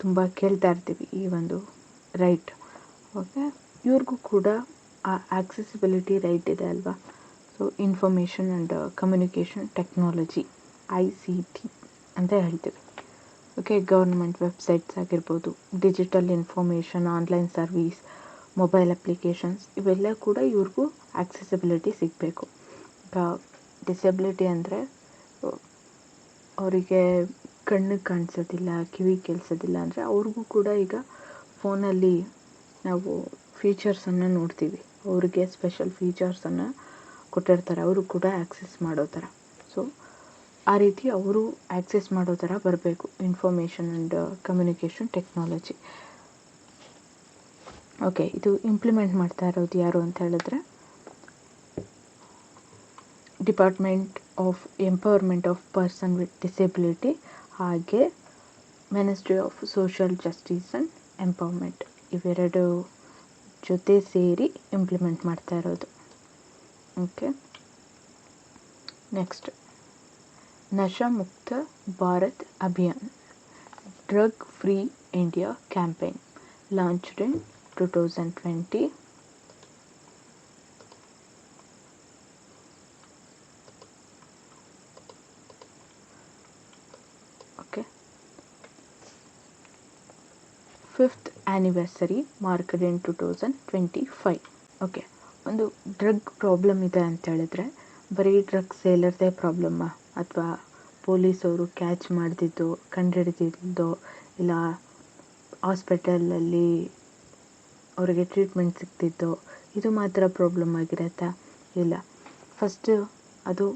ತುಂಬ ಕೇಳ್ತಾ ಇರ್ತೀವಿ ಈ ಒಂದು ರೈಟ್. ಓಕೆ, ಇವ್ರಿಗೂ ಕೂಡ ಆ ಆಕ್ಸೆಸಿಬಿಲಿಟಿ ರೈಟ್ ಇದೆ ಅಲ್ವಾ. So information and communication technology, ICT ಅಂತ ಹೇಳ್ತೀವಿ. ಓಕೆ, ಗೌರ್ಮೆಂಟ್ ವೆಬ್ಸೈಟ್ಸ್ ಆಗಿರ್ಬೋದು, digital information, online service, mobile applications ಇವೆಲ್ಲ ಕೂಡ ಇವ್ರಿಗೂ ಆಕ್ಸೆಸಿಬಿಲಿಟಿ ಸಿಗಬೇಕು. ಈಗ ಡಿಸೆಬಿಲಿಟಿ ಅಂದರೆ ಅವರಿಗೆ ಕಣ್ಣಿಗೆ ಕಾಣಿಸೋದಿಲ್ಲ, ಕಿವಿ ಕೇಳಿಸೋದಿಲ್ಲ ಅಂದರೆ ಅವ್ರಿಗೂ ಕೂಡ ಈಗ ಫೋನಲ್ಲಿ ನಾವು ಫೀಚರ್ಸನ್ನು ನೋಡ್ತೀವಿ, ಅವ್ರಿಗೆ ಸ್ಪೆಷಲ್ ಫೀಚರ್ಸನ್ನು ಕೊಟ್ಟಿರ್ತಾರೆ, ಅವರು ಕೂಡ ಆ್ಯಕ್ಸೆಸ್ ಮಾಡೋ ಥರ. ಸೊ ಆ ರೀತಿ ಅವರು ಆ್ಯಕ್ಸೆಸ್ ಮಾಡೋ ಥರ ಬರಬೇಕು information and communication technology. Okay, ಇದು ಇಂಪ್ಲಿಮೆಂಟ್ ಮಾಡ್ತಾ ಇರೋದು ಯಾರು ಅಂತ ಹೇಳಿದ್ರೆ department of empowerment of person with disability ಹಾಗೆ ministry of social justice and empowerment ಇವೆರಡು ಜೊತೆ ಸೇರಿ ಇಂಪ್ಲಿಮೆಂಟ್ ಮಾಡ್ತಾ ಇರೋದು. ಓಕೆ, ನೆಕ್ಸ್ಟ್ ನಶಾ ಮುಕ್ತ Bharat Abhiyan, drug free India campaign launched in 2020. Okay, 5th anniversary marked in 2025. Okay, ಒಂದು ಡ್ರಗ್ ಪ್ರಾಬ್ಲಮ್ ಇದೆ ಅಂತ ಹೇಳಿದ್ರೆ ಬರೀ ಡ್ರಗ್ ಸೇಲರ್ದೇ ಪ್ರಾಬ್ಲಮ್ಮಾ, ಅಥವಾ ಪೊಲೀಸವರು ಕ್ಯಾಚ್ ಮಾಡ್ದಿದ್ದು, ಕಂಡುಹಿಡ್ದಿದ್ದು, ಇಲ್ಲ ಹಾಸ್ಪಿಟಲಲ್ಲಿ ಅವರಿಗೆ ಟ್ರೀಟ್ಮೆಂಟ್ ಸಿಗ್ತಿದ್ದು ಇದು ಮಾತ್ರ ಪ್ರಾಬ್ಲಮ್ ಆಗಿರತ್ತಾ? ಇಲ್ಲ. ಫಸ್ಟು ಅದು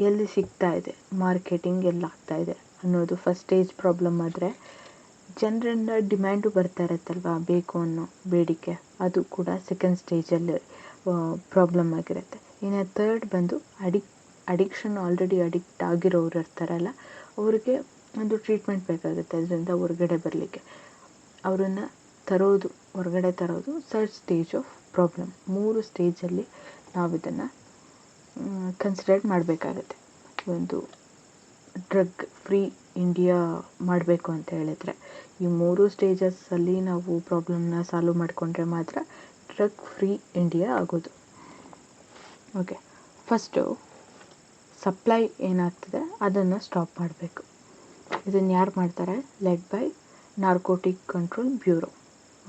ಎಲ್ಲಿ ಸಿಗ್ತಾ ಇದೆ, ಮಾರ್ಕೆಟಿಂಗ್ ಎಲ್ಲಿ ಆಗ್ತಾ ಇದೆ ಅನ್ನೋದು ಫಸ್ಟ್ ಸ್ಟೇಜ್ ಪ್ರಾಬ್ಲಮ್ ಆದರೆ, ಜನರಿಂದ ಡಿಮ್ಯಾಂಡು ಬರ್ತಾ ಇರತ್ತಲ್ವ, ಬೇಕು ಅನ್ನೋ ಬೇಡಿಕೆ, ಅದು ಕೂಡ ಸೆಕೆಂಡ್ ಸ್ಟೇಜಲ್ಲಿ ಪ್ರಾಬ್ಲಮ್ ಆಗಿರುತ್ತೆ. ಇನ್ನು ಥರ್ಡ್ ಬಂದು ಅಡಿಕ್ಷನ್ ಆಲ್ರೆಡಿ ಅಡಿಕ್ಟ್ ಆಗಿರೋರು ಇರ್ತಾರಲ್ಲ, ಅವ್ರಿಗೆ ಒಂದು ಟ್ರೀಟ್ಮೆಂಟ್ ಬೇಕಾಗುತ್ತೆ ಅದರಿಂದ ಹೊರಗಡೆ ಬರಲಿಕ್ಕೆ. ಅವರನ್ನು ಹೊರಗಡೆ ತರೋದು ಥರ್ಡ್ ಸ್ಟೇಜ್ ಆಫ್ ಪ್ರಾಬ್ಲಮ್. 3 ಸ್ಟೇಜಲ್ಲಿ ನಾವು ಇದನ್ನು ಕನ್ಸಿಡರ್ ಮಾಡಬೇಕಾಗತ್ತೆ. ಒಂದು ಡ್ರಗ್ ಫ್ರೀ ಇಂಡಿಯಾ ಮಾಡಬೇಕು ಅಂತ ಹೇಳಿದರೆ ಈ 3 ಸ್ಟೇಜಸ್ಸಲ್ಲಿ ನಾವು ಪ್ರಾಬ್ಲಮ್ನ ಸಾಲ್ವ್ ಮಾಡಿಕೊಂಡ್ರೆ ಮಾತ್ರ ಡ್ರಗ್ ಫ್ರೀ ಇಂಡಿಯಾ ಆಗೋದು. ಓಕೆ, ಫಸ್ಟು ಸಪ್ಲೈ ಏನಾಗ್ತದೆ ಅದನ್ನು ಸ್ಟಾಪ್ ಮಾಡಬೇಕು. ಇದನ್ನು ಯಾರು ಮಾಡ್ತಾರೆ? Led by narcotic control bureau.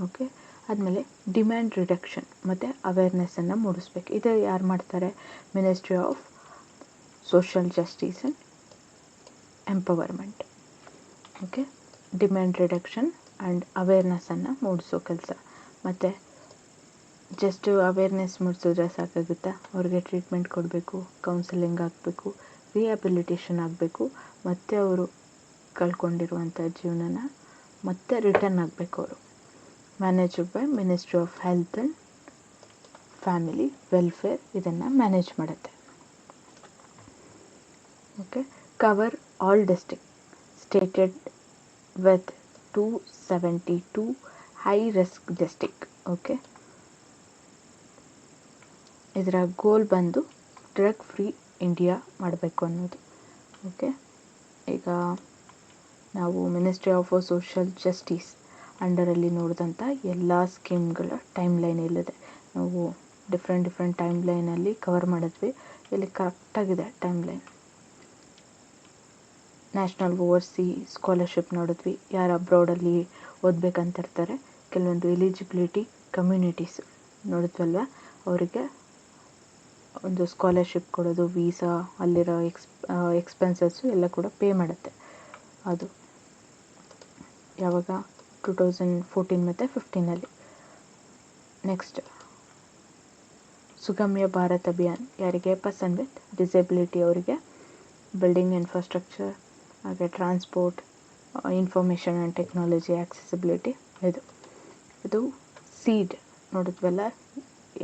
Okay, ಆದಮೇಲೆ ಡಿಮ್ಯಾಂಡ್ ರಿಡಕ್ಷನ್ ಮತ್ತು ಅವೇರ್ನೆಸ್ಸನ್ನು ಮೂಡಿಸ್ಬೇಕು. ಇದು ಯಾರು ಮಾಡ್ತಾರೆ? Ministry of social justice and empowerment. Okay, demand reduction and ಅವೇರ್ನೆಸ್ಸನ್ನು ಮೂಡಿಸೋ ಕೆಲಸ. ಮತ್ತು ಜಸ್ಟ್ ಅವೇರ್ನೆಸ್ ಮೂಡಿಸಿದ್ರೆ ಸಾಕಾಗುತ್ತಾ? ಅವ್ರಿಗೆ ಟ್ರೀಟ್ಮೆಂಟ್ ಕೊಡಬೇಕು, ಕೌನ್ಸಿಲಿಂಗ್ ಆಗಬೇಕು, ರಿಹ್ಯಾಬಿಲಿಟೇಷನ್ ಆಗಬೇಕು, ಮತ್ತು ಅವರು ಕಳ್ಕೊಂಡಿರುವಂಥ ಜೀವನನ ಮತ್ತೆ ರಿಟರ್ನ್ ಆಗಬೇಕು. ಅವರು managed by ministry of health and family welfare ಇದನ್ನು ಮ್ಯಾನೇಜ್ ಮಾಡುತ್ತೆ. Okay, cover all district stated with 272 high risk district. Okay, ಇದರ ಗೋಲ್ ಬಂದು ಡ್ರಗ್ ಫ್ರೀ ಇಂಡಿಯಾ ಮಾಡಬೇಕು ಅನ್ನೋದು. ಓಕೆ, ಈಗ ನಾವು ಮಿನಿಸ್ಟ್ರಿ ಆಫ್ ಸೋಷಲ್ ಜಸ್ಟಿಸ್ ಅಂಡರಲ್ಲಿ ನೋಡಿದಂಥ ಎಲ್ಲ ಸ್ಕೀಮ್ಗಳ ಟೈಮ್ ಲೈನ್ ಇಲ್ಲಿದೆ. ನಾವು ಡಿಫ್ರೆಂಟ್ ಟೈಮ್ ಲೈನಲ್ಲಿ ಕವರ್ ಮಾಡಿದ್ವಿ. ಇಲ್ಲಿ ಕರೆಕ್ಟಾಗಿದೆ timeline. National overseas scholarship ನೋಡಿದ್ವಿ, ಯಾರು ಅಬ್ರಾಡಲ್ಲಿ ಓದಬೇಕಂತಿರ್ತಾರೆ, ಕೆಲವೊಂದು ಎಲಿಜಿಬಿಲಿಟಿ ಕಮ್ಯುನಿಟೀಸ್ ನೋಡಿದ್ವಲ್ವ, ಅವರಿಗೆ ಒಂದು ಸ್ಕಾಲರ್ಶಿಪ್ ಕೊಡೋದು, ವೀಸಾ, ಅಲ್ಲಿರೋ ಎಕ್ಸ್ಪೆನ್ಸಸ್ಸು ಎಲ್ಲ ಕೂಡ ಪೇ ಮಾಡುತ್ತೆ. ಅದು ಯಾವಾಗ? 2014 ಮತ್ತು 15 ನೆಕ್ಸ್ಟ್ ಸುಗಮ್ಯ ಭಾರತ್ ಅಭಿಯಾನ್, ಯಾರಿಗೆ? ಪರ್ಸನ್ ವಿತ್ ಡಿಸೆಬಿಲಿಟಿ ಅವರಿಗೆ ಬಿಲ್ಡಿಂಗ್ ಇನ್ಫ್ರಾಸ್ಟ್ರಕ್ಚರ್, ಹಾಗೆ transport, information and technology accessibility. ಇದು ಸೀಡ್ ನೋಡಿದ್ವಲ್ಲ,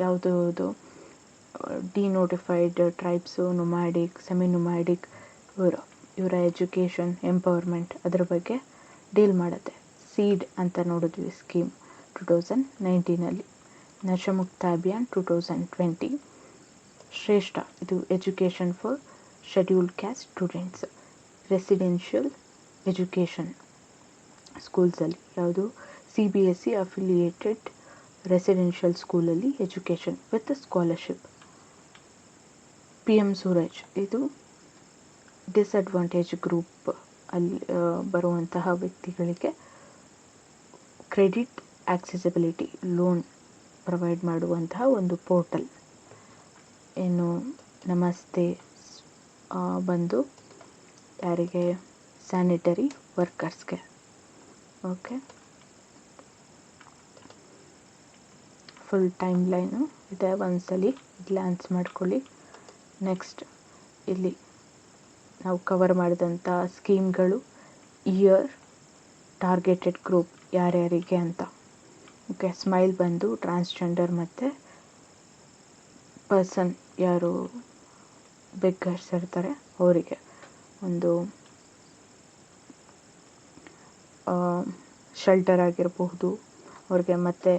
ಯಾವುದು denotified tribes, nomadic, semi nomadic, ಇವರ ಎಜುಕೇಷನ್, ಎಂಪವರ್ಮೆಂಟ್ ಅದ್ರ ಬಗ್ಗೆ ಡೀಲ್ ಮಾಡುತ್ತೆ. ಸೀಡ್ ಅಂತ ನೋಡಿದ್ವಿ ಸ್ಕೀಮ್ 2019. ನಶಮುಕ್ತ ಅಭಿಯಾನ್ 2020. ಶ್ರೇಷ್ಠ, ಇದು education for scheduled caste students, residential education ಸ್ಕೂಲ್ಸಲ್ಲಿ. ಯಾವುದು? CBSE ಅಫಿಲಿಯೇಟೆಡ್ ರೆಸಿಡೆನ್ಷಿಯಲ್ ಸ್ಕೂಲಲ್ಲಿ education with scholarship. PM Suraj, ಇದು ಡಿಸ್ಅಡ್ವಾಂಟೇಜ್ ಗ್ರೂಪ್ ಅಲ್ಲಿ ಬರುವಂತಹ ವ್ಯಕ್ತಿಗಳಿಗೆ ಕ್ರೆಡಿಟ್ ಆಕ್ಸೆಸಿಬಿಲಿಟಿ ಲೋನ್ ಪ್ರೊವೈಡ್ ಮಾಡುವಂತಹ ಒಂದು ಪೋರ್ಟಲ್. ಏನು ನಮಸ್ತೆ ಬಂದು ಯಾರಿಗೆ? ಸ್ಯಾನಿಟರಿ ವರ್ಕರ್ಸ್ಗೆ. ಓಕೆ, ಫುಲ್ ಟೈಮ್ ಲೈನು ಇದೆ, ಒಂದ್ಸಲಿ ಗ್ಲಾನ್ಸ್ ಮಾಡ್ಕೊಳ್ಳಿ. ನೆಕ್ಸ್ಟ್ ಇಲ್ಲಿ ನಾವು ಕವರ್ ಮಾಡಿದಂಥ ಸ್ಕೀಮ್ಗಳು, ಇಯರ್, ಟಾರ್ಗೆಟೆಡ್ ಗ್ರೂಪ್ ಯಾರ್ಯಾರಿಗೆ ಅಂತ. ಓಕೆ, ಸ್ಮೈಲ್ ಬಂದು ಟ್ರಾನ್ಸ್ಜೆಂಡರ್ ಮತ್ತು ಪರ್ಸನ್ ಯಾರು ಬೆಗ್ಗರ್ಸ್ ಇರ್ತಾರೆ ಅವರಿಗೆ ಒಂದು ಶೆಲ್ಟರ್ ಆಗಿರಬಹುದು ಅವ್ರಿಗೆ, ಮತ್ತು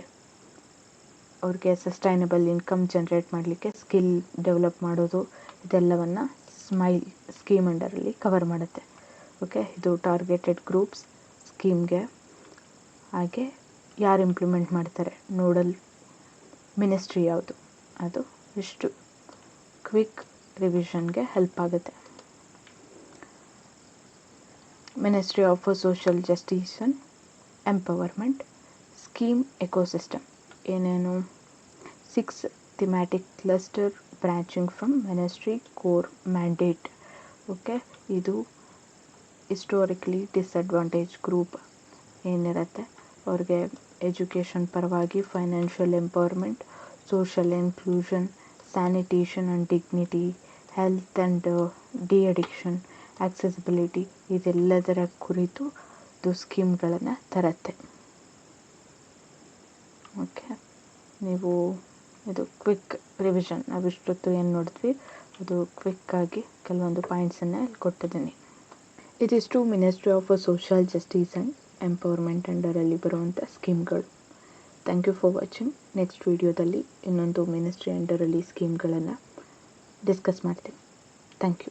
ಅವ್ರಿಗೆ ಸಸ್ಟೈನಬಲ್ ಇನ್ಕಮ್ ಜನ್ರೇಟ್ ಮಾಡಲಿಕ್ಕೆ ಸ್ಕಿಲ್ ಡೆವಲಪ್ ಮಾಡೋದು, ಇದೆಲ್ಲವನ್ನು ಸ್ಮೈಲ್ ಸ್ಕೀಮ್ ಅಂಡರಲ್ಲಿ ಕವರ್ ಮಾಡುತ್ತೆ. ಓಕೆ, ಇದು ಟಾರ್ಗೆಟೆಡ್ ಗ್ರೂಪ್ಸ್ ಸ್ಕೀಮ್ಗೆ. ಹಾಗೆ ಯಾರು ಇಂಪ್ಲಿಮೆಂಟ್ ಮಾಡ್ತಾರೆ, ನೋಡಲ್ ಮಿನಿಸ್ಟ್ರಿ ಯಾವುದು, ಅದು ಇಷ್ಟು ಕ್ವಿಕ್ ರಿವಿಷನ್ಗೆ ಹೆಲ್ಪ್ ಆಗುತ್ತೆ. Ministry of social justice and empowerment scheme ecosystem ಏನೇನು? 6 thematic cluster branching from ministry core mandate. Okay, ಇದು ಹಿಸ್ಟೋರಿಕಲಿ ಡಿಸ್ಅಡ್ವಾಂಟೇಜ್ ಗ್ರೂಪ್ ಏನಿರುತ್ತೆ ಅವ್ರಿಗೆ ಎಜುಕೇಷನ್ ಪರವಾಗಿ financial empowerment, social inclusion, sanitation and dignity, health and D-addiction, accessibility ಇದೆಲ್ಲದರ ಕುರಿತು ಇದು ಸ್ಕೀಮ್ಗಳನ್ನು ತರುತ್ತೆ. ಓಕೆ, ನೀವು ಇದು ಕ್ವಿಕ್ ರಿವಿಷನ್. ನಾವಿಷ್ಟೊತ್ತು ಏನು ನೋಡಿದ್ವಿ ಅದು ಕ್ವಿಕ್ಕಾಗಿ ಕೆಲವೊಂದು ಪಾಯಿಂಟ್ಸನ್ನು ಇಲ್ಲಿ ಕೊಟ್ಟಿದ್ದೀನಿ. ಇದಿಷ್ಟು ministry of social justice and empowerment ಅಂಡರಲ್ಲಿ ಬರುವಂಥ ಸ್ಕೀಮ್ಗಳು. Thank you for watching. Next ವಿಡಿಯೋದಲ್ಲಿ ಇನ್ನೊಂದು ಮಿನಿಸ್ಟ್ರಿ ಅಂಡರಲ್ಲಿ ಸ್ಕೀಮ್ಗಳನ್ನು ಡಿಸ್ಕಸ್ ಮಾಡ್ತೀನಿ. Thank you.